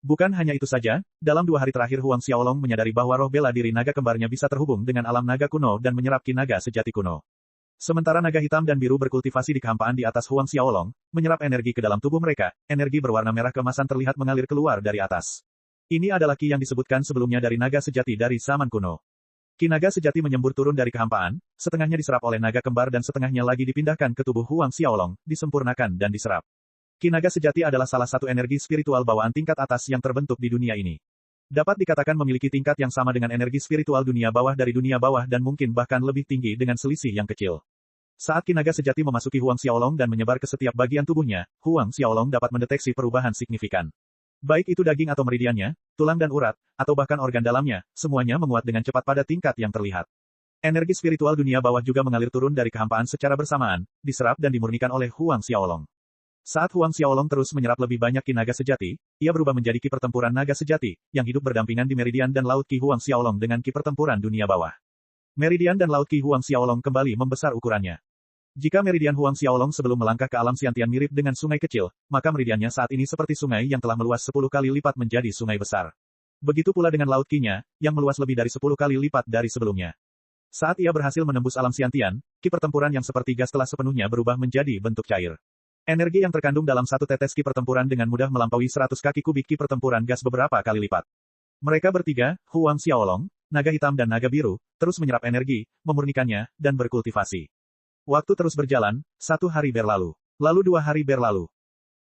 Bukan hanya itu saja, dalam 2 hari terakhir Huang Xiaolong menyadari bahwa roh bela diri naga kembarnya bisa terhubung dengan alam naga kuno dan menyerap ki naga sejati kuno. Sementara naga hitam dan biru berkultivasi di kehampaan di atas Huang Xiaolong, menyerap energi ke dalam tubuh mereka, energi berwarna merah keemasan terlihat mengalir keluar dari atas. Ini adalah ki yang disebutkan sebelumnya dari naga sejati dari zaman kuno. Ki naga sejati menyembur turun dari kehampaan, setengahnya diserap oleh naga kembar dan setengahnya lagi dipindahkan ke tubuh Huang Xiaolong, disempurnakan dan diserap. Ki naga sejati adalah salah satu energi spiritual bawaan tingkat atas yang terbentuk di dunia ini. Dapat dikatakan memiliki tingkat yang sama dengan energi spiritual dunia bawah dari dunia bawah dan mungkin bahkan lebih tinggi dengan selisih yang kecil. Saat ki naga sejati memasuki Huang Xiaolong dan menyebar ke setiap bagian tubuhnya, Huang Xiaolong dapat mendeteksi perubahan signifikan. Baik itu daging atau meridiannya, tulang dan urat, atau bahkan organ dalamnya, semuanya menguat dengan cepat pada tingkat yang terlihat. Energi spiritual dunia bawah juga mengalir turun dari kehampaan secara bersamaan, diserap dan dimurnikan oleh Huang Xiaolong. Saat Huang Xiaolong terus menyerap lebih banyak ki naga sejati, ia berubah menjadi ki pertempuran naga sejati, yang hidup berdampingan di meridian dan laut ki Huang Xiaolong dengan ki pertempuran dunia bawah. Meridian dan laut ki Huang Xiaolong kembali membesar ukurannya. Jika meridian Huang Xiaolong sebelum melangkah ke alam Xiantian mirip dengan sungai kecil, maka meridiannya saat ini seperti sungai yang telah meluas 10 kali lipat menjadi sungai besar. Begitu pula dengan laut ki-nya, yang meluas lebih dari 10 kali lipat dari sebelumnya. Saat ia berhasil menembus alam Xiantian, ki pertempuran yang seperti gas telah sepenuhnya berubah menjadi bentuk cair. Energi yang terkandung dalam satu tetes ki pertempuran dengan mudah melampaui 100 kaki kubik ki pertempuran gas beberapa kali lipat. Mereka bertiga, Huang Xiaolong, naga hitam dan naga biru, terus menyerap energi, memurnikannya, dan berkultivasi. Waktu terus berjalan, 1 hari berlalu. Lalu 2 hari berlalu.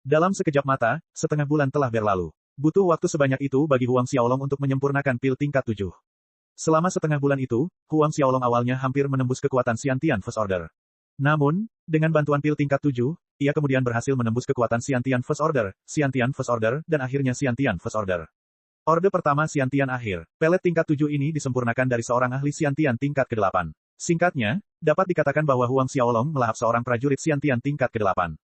Dalam sekejap mata, setengah bulan telah berlalu. Butuh waktu sebanyak itu bagi Huang Xiaolong untuk menyempurnakan pil tingkat 7. Selama setengah bulan itu, Huang Xiaolong awalnya hampir menembus kekuatan Xiantian First Order. Namun, dengan bantuan pil tingkat 7, ia kemudian berhasil menembus kekuatan Xiantian First Order, dan akhirnya Xiantian First Order. Orde pertama Xiantian akhir. Pelet tingkat 7 ini disempurnakan dari seorang ahli Xiantian tingkat ke-8. Singkatnya, dapat dikatakan bahwa Huang Xiaolong melahap seorang prajurit Xiantian tingkat ke-8.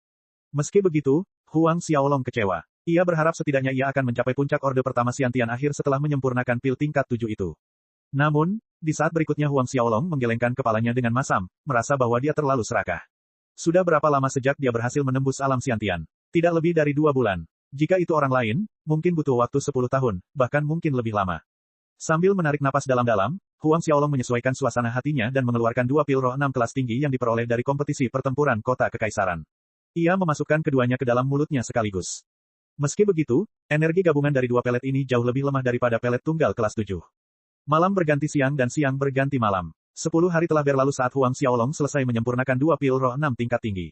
Meski begitu, Huang Xiaolong kecewa. Ia berharap setidaknya ia akan mencapai puncak orde pertama Xiantian akhir setelah menyempurnakan pil tingkat 7 itu. Namun, di saat berikutnya Huang Xiaolong menggelengkan kepalanya dengan masam, merasa bahwa dia terlalu serakah. Sudah berapa lama sejak dia berhasil menembus alam Xiantian? Tidak lebih dari 2 bulan. Jika itu orang lain, mungkin butuh waktu 10 tahun, bahkan mungkin lebih lama. Sambil menarik napas dalam-dalam, Huang Xiaolong menyesuaikan suasana hatinya dan mengeluarkan 2 pil roh 6 kelas tinggi yang diperoleh dari kompetisi pertempuran kota kekaisaran. Ia memasukkan keduanya ke dalam mulutnya sekaligus. Meski begitu, energi gabungan dari 2 pelet ini jauh lebih lemah daripada pelet tunggal kelas 7. Malam berganti siang dan siang berganti malam. 10 hari telah berlalu saat Huang Xiaolong selesai menyempurnakan 2 pil roh 6 tingkat tinggi.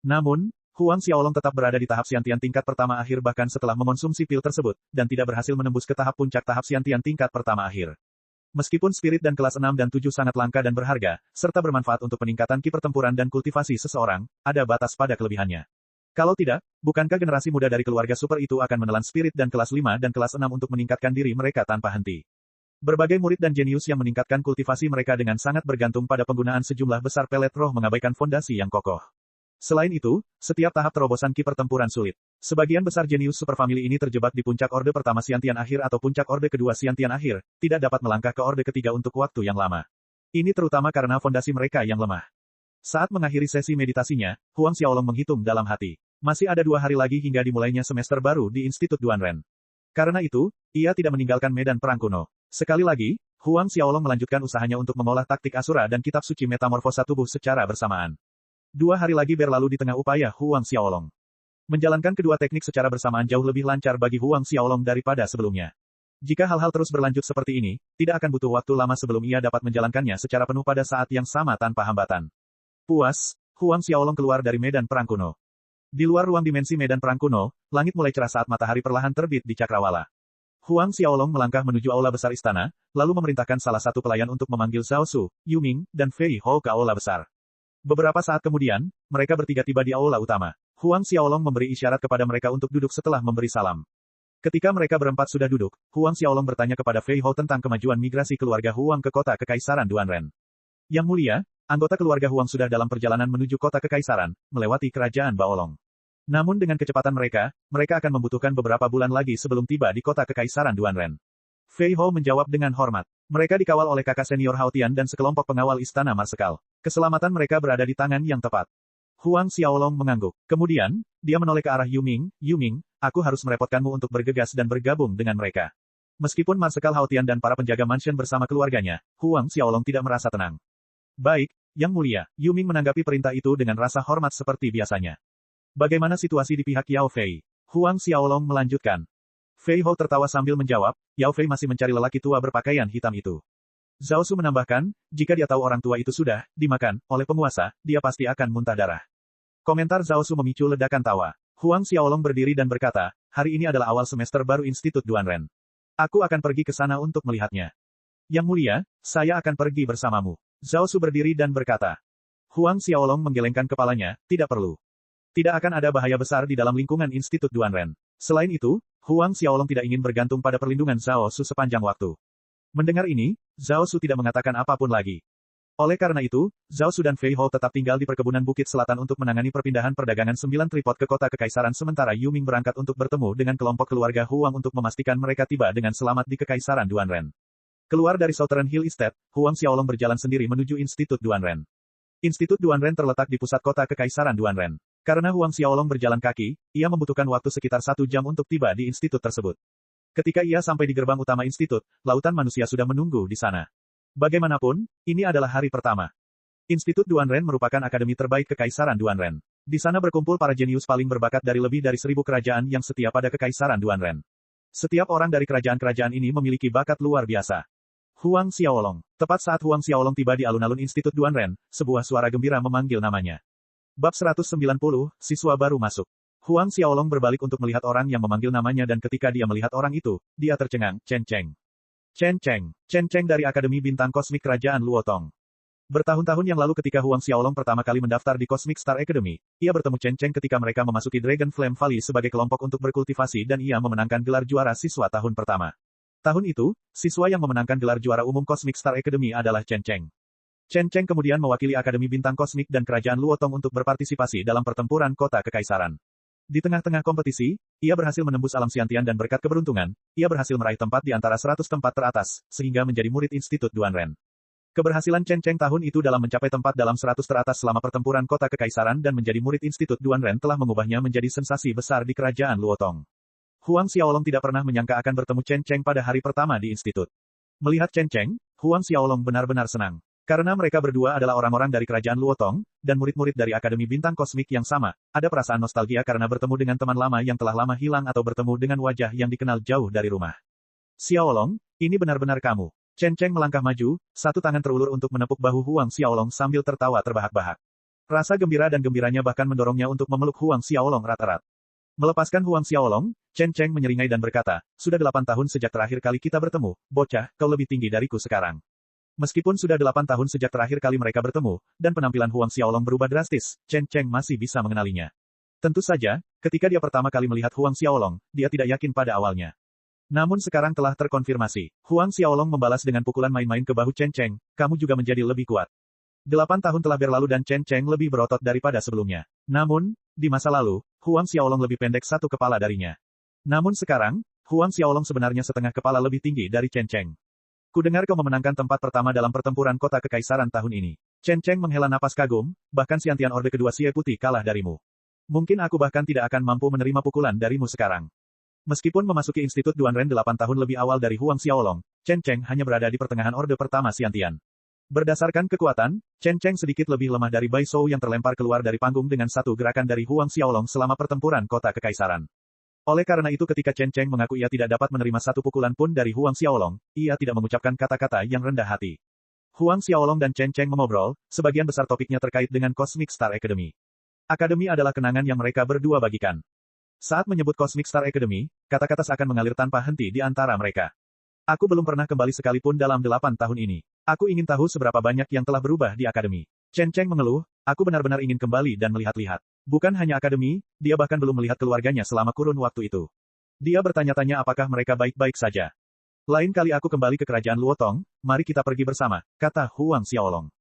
Namun, Huang Xiaolong tetap berada di tahap Xiantian tingkat pertama akhir bahkan setelah mengonsumsi pil tersebut, dan tidak berhasil menembus ke tahap puncak tahap Xiantian tingkat pertama akhir. Meskipun spirit dan kelas 6 dan 7 sangat langka dan berharga, serta bermanfaat untuk peningkatan ki pertempuran dan kultivasi seseorang, ada batas pada kelebihannya. Kalau tidak, bukankah generasi muda dari keluarga super itu akan menelan spirit dan kelas 5 dan kelas 6 untuk meningkatkan diri mereka tanpa henti? Berbagai murid dan jenius yang meningkatkan kultivasi mereka dengan sangat bergantung pada penggunaan sejumlah besar pelet roh mengabaikan fondasi yang kokoh. Selain itu, setiap tahap terobosan ki pertempuran sulit. Sebagian besar jenius superfamili ini terjebak di puncak orde pertama Xiantian akhir atau puncak orde kedua Xiantian akhir, tidak dapat melangkah ke orde ketiga untuk waktu yang lama. Ini terutama karena fondasi mereka yang lemah. Saat mengakhiri sesi meditasinya, Huang Xiaolong menghitung dalam hati. Masih ada 2 hari lagi hingga dimulainya semester baru di Institut Duanren. Karena itu, ia tidak meninggalkan medan perang kuno. Sekali lagi, Huang Xiaolong melanjutkan usahanya untuk mengolah taktik Asura dan kitab suci metamorfosa tubuh secara bersamaan. 2 hari lagi berlalu di tengah upaya Huang Xiaolong. Menjalankan kedua teknik secara bersamaan jauh lebih lancar bagi Huang Xiaolong daripada sebelumnya. Jika hal-hal terus berlanjut seperti ini, tidak akan butuh waktu lama sebelum ia dapat menjalankannya secara penuh pada saat yang sama tanpa hambatan. Puas, Huang Xiaolong keluar dari medan perang kuno. Di luar ruang dimensi medan perang kuno, langit mulai cerah saat matahari perlahan terbit di cakrawala. Huang Xiaolong melangkah menuju aula besar istana, lalu memerintahkan salah satu pelayan untuk memanggil Zhao Su, Yu Ming, dan Fei Hou ke aula besar. Beberapa saat kemudian, mereka bertiga tiba di aula utama. Huang Xiaolong memberi isyarat kepada mereka untuk duduk setelah memberi salam. Ketika mereka berempat sudah duduk, Huang Xiaolong bertanya kepada Fei Hou tentang kemajuan migrasi keluarga Huang ke kota Kekaisaran Duanren. Yang mulia, anggota keluarga Huang sudah dalam perjalanan menuju kota Kekaisaran, melewati kerajaan Baolong. Namun dengan kecepatan mereka akan membutuhkan beberapa bulan lagi sebelum tiba di kota Kekaisaran Duanren. Fei Hou menjawab dengan hormat. Mereka dikawal oleh kakak senior Hao Tian dan sekelompok pengawal istana Marsekal. Keselamatan mereka berada di tangan yang tepat. Huang Xiaolong mengangguk. Kemudian, dia menoleh ke arah Yuming. Yuming, aku harus merepotkanmu untuk bergegas dan bergabung dengan mereka. Meskipun Marsekal Hao Tian dan para penjaga mansion bersama keluarganya, Huang Xiaolong tidak merasa tenang. Baik, Yang Mulia, Yuming menanggapi perintah itu dengan rasa hormat seperti biasanya. Bagaimana situasi di pihak Yao Fei? Huang Xiaolong melanjutkan. Fei Hou tertawa sambil menjawab, Yao Fei masih mencari lelaki tua berpakaian hitam itu. Zhao Su menambahkan, jika dia tahu orang tua itu sudah dimakan oleh penguasa, dia pasti akan muntah darah. Komentar Zhao Su memicu ledakan tawa. Huang Xiaolong berdiri dan berkata, hari ini adalah awal semester baru Institut Duanren. Aku akan pergi ke sana untuk melihatnya. Yang Mulia, saya akan pergi bersamamu. Zhao Su berdiri dan berkata. Huang Xiaolong menggelengkan kepalanya, tidak perlu. Tidak akan ada bahaya besar di dalam lingkungan Institut Duanren. Selain itu, Huang Xiaolong tidak ingin bergantung pada perlindungan Zhao Su sepanjang waktu. Mendengar ini, Zhao Su tidak mengatakan apapun lagi. Oleh karena itu, Zhao Su dan Fei Hou tetap tinggal di perkebunan Bukit Selatan untuk menangani perpindahan perdagangan 9 tripod ke kota Kekaisaran sementara Yuming berangkat untuk bertemu dengan kelompok keluarga Huang untuk memastikan mereka tiba dengan selamat di Kekaisaran Duanren. Keluar dari Southern Hill Estate, Huang Xiaolong berjalan sendiri menuju Institut Duanren. Institut Duanren terletak di pusat kota Kekaisaran Duanren. Karena Huang Xiaolong berjalan kaki, ia membutuhkan waktu sekitar 1 jam untuk tiba di institut tersebut. Ketika ia sampai di gerbang utama institut, lautan manusia sudah menunggu di sana. Bagaimanapun, ini adalah hari pertama. Institut Duanren merupakan akademi terbaik Kekaisaran Duanren. Di sana berkumpul para jenius paling berbakat dari lebih dari 1000 kerajaan yang setia pada Kekaisaran Duanren. Setiap orang dari kerajaan-kerajaan ini memiliki bakat luar biasa. Huang Xiaolong. Tepat saat Huang Xiaolong tiba di alun-alun Institut Duanren, sebuah suara gembira memanggil namanya. Bab 190, siswa baru masuk. Huang Xiaolong berbalik untuk melihat orang yang memanggil namanya dan ketika dia melihat orang itu, dia tercengang, Chen Cheng. Chen Cheng dari Akademi Bintang Kosmik Kerajaan Luotong. Bertahun-tahun yang lalu ketika Huang Xiaolong pertama kali mendaftar di Cosmic Star Academy, ia bertemu Chen Cheng ketika mereka memasuki Dragon Flame Valley sebagai kelompok untuk berkultivasi dan ia memenangkan gelar juara siswa tahun pertama. Tahun itu, siswa yang memenangkan gelar juara umum Cosmic Star Academy adalah Chen Cheng. Chen Cheng kemudian mewakili Akademi Bintang Kosmik dan Kerajaan Luotong untuk berpartisipasi dalam pertempuran kota Kekaisaran. Di tengah-tengah kompetisi, ia berhasil menembus alam Xiantian dan berkat keberuntungan, ia berhasil meraih tempat di antara 100 tempat teratas, sehingga menjadi murid Institut Duanren. Keberhasilan Chen Cheng tahun itu dalam mencapai tempat dalam 100 teratas selama pertempuran kota Kekaisaran dan menjadi murid Institut Duanren telah mengubahnya menjadi sensasi besar di Kerajaan Luotong. Huang Xiaolong tidak pernah menyangka akan bertemu Chen Cheng pada hari pertama di institut. Melihat Chen Cheng, Huang Xiaolong benar-benar senang. Karena mereka berdua adalah orang-orang dari Kerajaan Luotong, dan murid-murid dari Akademi Bintang Kosmik yang sama, ada perasaan nostalgia karena bertemu dengan teman lama yang telah lama hilang atau bertemu dengan wajah yang dikenal jauh dari rumah. Xiaolong, ini benar-benar kamu. Chen Cheng melangkah maju, satu tangan terulur untuk menepuk bahu Huang Xiaolong sambil tertawa terbahak-bahak. Rasa gembira dan gembiranya bahkan mendorongnya untuk memeluk Huang Xiaolong erat-erat. Melepaskan Huang Xiaolong, Chen Cheng menyeringai dan berkata, sudah 8 tahun sejak terakhir kali kita bertemu, bocah, kau lebih tinggi dariku sekarang. Meskipun sudah 8 tahun sejak terakhir kali mereka bertemu, dan penampilan Huang Xiaolong berubah drastis, Chen Cheng masih bisa mengenalinya. Tentu saja, ketika dia pertama kali melihat Huang Xiaolong, dia tidak yakin pada awalnya. Namun sekarang telah terkonfirmasi. Huang Xiaolong membalas dengan pukulan main-main ke bahu Chen Cheng, kamu juga menjadi lebih kuat. 8 tahun telah berlalu dan Chen Cheng lebih berotot daripada sebelumnya. Namun, di masa lalu, Huang Xiaolong lebih pendek 1 kepala darinya. Namun sekarang, Huang Xiaolong sebenarnya setengah kepala lebih tinggi dari Chen Cheng. Kudengar kau memenangkan tempat pertama dalam pertempuran kota Kekaisaran tahun ini. Chen Cheng menghela napas kagum, bahkan Xiantian Orde kedua Xie Putih kalah darimu. Mungkin aku bahkan tidak akan mampu menerima pukulan darimu sekarang. Meskipun memasuki Institut Duanren 8 tahun lebih awal dari Huang Xiaolong, Chen Cheng hanya berada di pertengahan Orde pertama Xiantian. Berdasarkan kekuatan, Chen Cheng sedikit lebih lemah dari Bai Shou yang terlempar keluar dari panggung dengan satu gerakan dari Huang Xiaolong selama pertempuran kota Kekaisaran. Oleh karena itu ketika Chen Cheng mengaku ia tidak dapat menerima satu pukulan pun dari Huang Xiaolong, ia tidak mengucapkan kata-kata yang rendah hati. Huang Xiaolong dan Chen Cheng mengobrol, sebagian besar topiknya terkait dengan Cosmic Star Academy. Akademi adalah kenangan yang mereka berdua bagikan. Saat menyebut Cosmic Star Academy, kata-kata seakan mengalir tanpa henti di antara mereka. Aku belum pernah kembali sekalipun dalam 8 tahun ini. Aku ingin tahu seberapa banyak yang telah berubah di akademi. Chen Cheng mengeluh, Aku benar-benar ingin kembali dan melihat-lihat. Bukan hanya akademi, dia bahkan belum melihat keluarganya selama kurun waktu itu. Dia bertanya-tanya apakah mereka baik-baik saja. Lain kali aku kembali ke kerajaan Luotong, mari kita pergi bersama, kata Huang Xiaolong.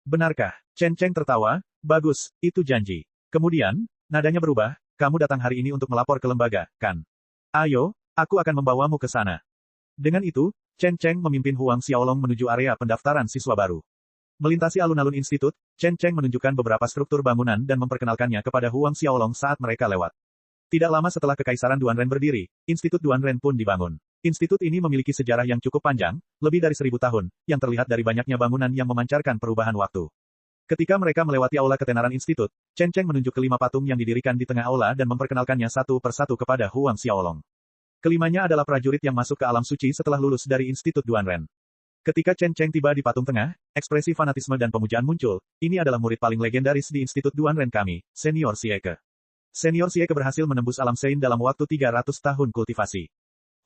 Benarkah? Chen Cheng tertawa, bagus, itu janji. Kemudian, nadanya berubah, kamu datang hari ini untuk melapor ke lembaga, kan? Ayo, aku akan membawamu ke sana. Dengan itu, Chen Cheng memimpin Huang Xiaolong menuju area pendaftaran siswa baru. Melintasi alun-alun institut, Chen Cheng menunjukkan beberapa struktur bangunan dan memperkenalkannya kepada Huang Xiaolong saat mereka lewat. Tidak lama setelah Kekaisaran Duanren berdiri, Institut Duanren pun dibangun. Institut ini memiliki sejarah yang cukup panjang, lebih dari 1000 tahun, yang terlihat dari banyaknya bangunan yang memancarkan perubahan waktu. Ketika mereka melewati aula ketenaran institut, Chen Cheng menunjuk kelima patung yang didirikan di tengah aula dan memperkenalkannya satu persatu kepada Huang Xiaolong. Kelimanya adalah prajurit yang masuk ke alam suci setelah lulus dari Institut Duanren. Ketika Chen Cheng tiba di patung tengah, ekspresi fanatisme dan pemujaan muncul. Ini adalah murid paling legendaris di Institut Duanren kami, Senior Sieke. Senior Sieke berhasil menembus alam Sein dalam waktu 300 tahun kultivasi.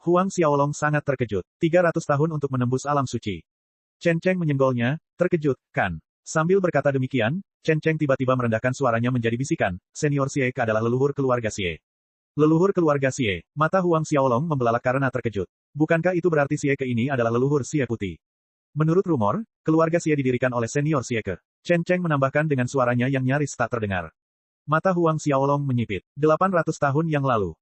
Huang Xiaolong sangat terkejut. 300 tahun untuk menembus alam suci. Chen Cheng menyenggolnya, terkejut, kan? Sambil berkata demikian, Chen Cheng tiba-tiba merendahkan suaranya menjadi bisikan, Senior Sieke adalah leluhur keluarga Xie. Leluhur keluarga Xie. Mata Huang Xiaolong membelalak karena terkejut. Bukankah itu berarti Sieke ini adalah leluhur Xie putih? Menurut rumor, keluarga Xie didirikan oleh Senior Sieke. Chen Cheng menambahkan dengan suaranya yang nyaris tak terdengar. Mata Huang Xiaolong menyipit. 800 tahun yang lalu.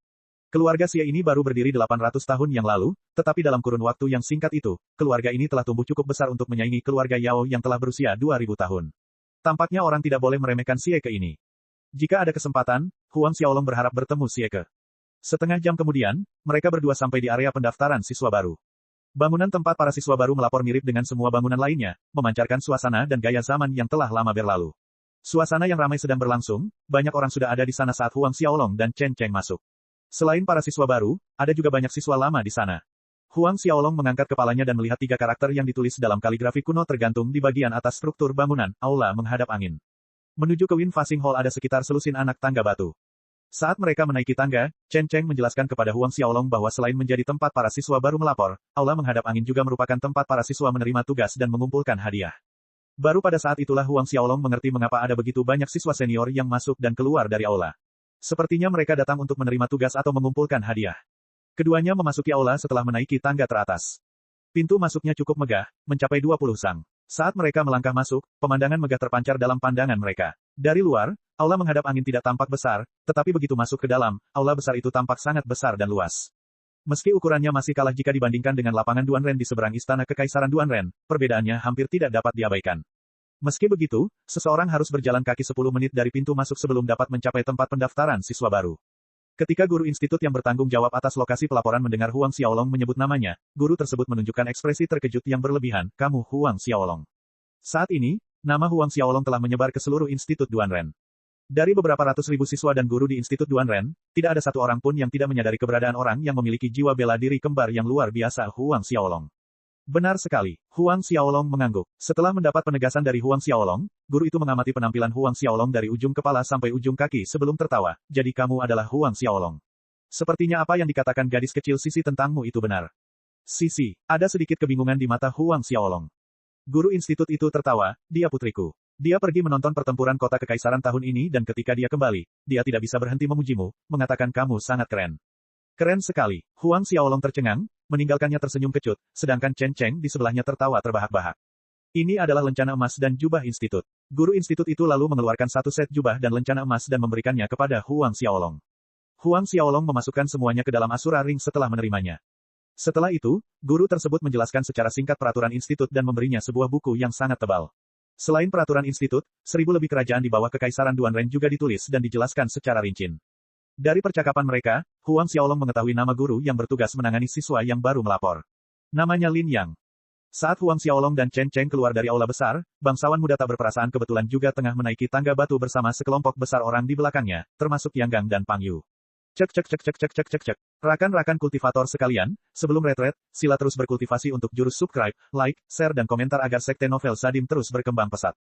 Keluarga Xie ini baru berdiri 800 tahun yang lalu, tetapi dalam kurun waktu yang singkat itu, keluarga ini telah tumbuh cukup besar untuk menyaingi keluarga Yao yang telah berusia 2000 tahun. Tampaknya orang tidak boleh meremehkan Sieke ini. Jika ada kesempatan, Huang Xiaolong berharap bertemu Sieke. Setengah jam kemudian, mereka berdua sampai di area pendaftaran siswa baru. Bangunan tempat para siswa baru melapor mirip dengan semua bangunan lainnya, memancarkan suasana dan gaya zaman yang telah lama berlalu. Suasana yang ramai sedang berlangsung, banyak orang sudah ada di sana saat Huang Xiaolong dan Chen Cheng masuk. Selain para siswa baru, ada juga banyak siswa lama di sana. Huang Xiaolong mengangkat kepalanya dan melihat 3 karakter yang ditulis dalam kaligrafi kuno tergantung di bagian atas struktur bangunan, aula menghadap angin. Menuju ke Wind Facing Hall ada sekitar selusin anak tangga batu. Saat mereka menaiki tangga, Chen Cheng menjelaskan kepada Huang Xiaolong bahwa selain menjadi tempat para siswa baru melapor, aula menghadap angin juga merupakan tempat para siswa menerima tugas dan mengumpulkan hadiah. Baru pada saat itulah Huang Xiaolong mengerti mengapa ada begitu banyak siswa senior yang masuk dan keluar dari aula. Sepertinya mereka datang untuk menerima tugas atau mengumpulkan hadiah. Keduanya memasuki aula setelah menaiki tangga teratas. Pintu masuknya cukup megah, mencapai 20 sang. Saat mereka melangkah masuk, pemandangan megah terpancar dalam pandangan mereka. Dari luar, aula menghadap angin tidak tampak besar, tetapi begitu masuk ke dalam, aula besar itu tampak sangat besar dan luas. Meski ukurannya masih kalah jika dibandingkan dengan lapangan Duanren di seberang Istana Kekaisaran Duanren, perbedaannya hampir tidak dapat diabaikan. Meski begitu, seseorang harus berjalan kaki 10 menit dari pintu masuk sebelum dapat mencapai tempat pendaftaran siswa baru. Ketika guru institut yang bertanggung jawab atas lokasi pelaporan mendengar Huang Xiaolong menyebut namanya, guru tersebut menunjukkan ekspresi terkejut yang berlebihan, kamu Huang Xiaolong. Saat ini, nama Huang Xiaolong telah menyebar ke seluruh institut Duanren. Dari beberapa ratus ribu siswa dan guru di institut Duanren, tidak ada satu orang pun yang tidak menyadari keberadaan orang yang memiliki jiwa bela diri kembar yang luar biasa Huang Xiaolong. Benar sekali, Huang Xiaolong mengangguk. Setelah mendapat penegasan dari Huang Xiaolong, guru itu mengamati penampilan Huang Xiaolong dari ujung kepala sampai ujung kaki sebelum tertawa. Jadi kamu adalah Huang Xiaolong. Sepertinya apa yang dikatakan gadis kecil Sisi tentangmu itu benar. Sisi, ada sedikit kebingungan di mata Huang Xiaolong. Guru institut itu tertawa, dia putriku. Dia pergi menonton pertempuran kota kekaisaran tahun ini dan ketika dia kembali, dia tidak bisa berhenti memujimu, mengatakan kamu sangat keren. Keren sekali. Huang Xiaolong tercengang, meninggalkannya tersenyum kecut, sedangkan Chen Cheng di sebelahnya tertawa terbahak-bahak. Ini adalah lencana emas dan jubah institut. Guru institut itu lalu mengeluarkan satu set jubah dan lencana emas dan memberikannya kepada Huang Xiaolong. Huang Xiaolong memasukkan semuanya ke dalam Asura Ring setelah menerimanya. Setelah itu, guru tersebut menjelaskan secara singkat peraturan institut dan memberinya sebuah buku yang sangat tebal. Selain peraturan institut, 1000 lebih kerajaan di bawah Kekaisaran Duanren juga ditulis dan dijelaskan secara rinci. Dari percakapan mereka, Huang Xiaolong mengetahui nama guru yang bertugas menangani siswa yang baru melapor. Namanya Lin Yang. Saat Huang Xiaolong dan Chen Cheng keluar dari aula besar, bangsawan muda tak berperasaan kebetulan juga tengah menaiki tangga batu bersama sekelompok besar orang di belakangnya, termasuk Yang Gang dan Pang Yu. Cek cek cek cek cek cek cek cek. Rakan-rakan kultivator sekalian, sebelum retret, sila terus berkultivasi untuk jurus subscribe, like, share dan komentar agar sekte novel Sadim terus berkembang pesat.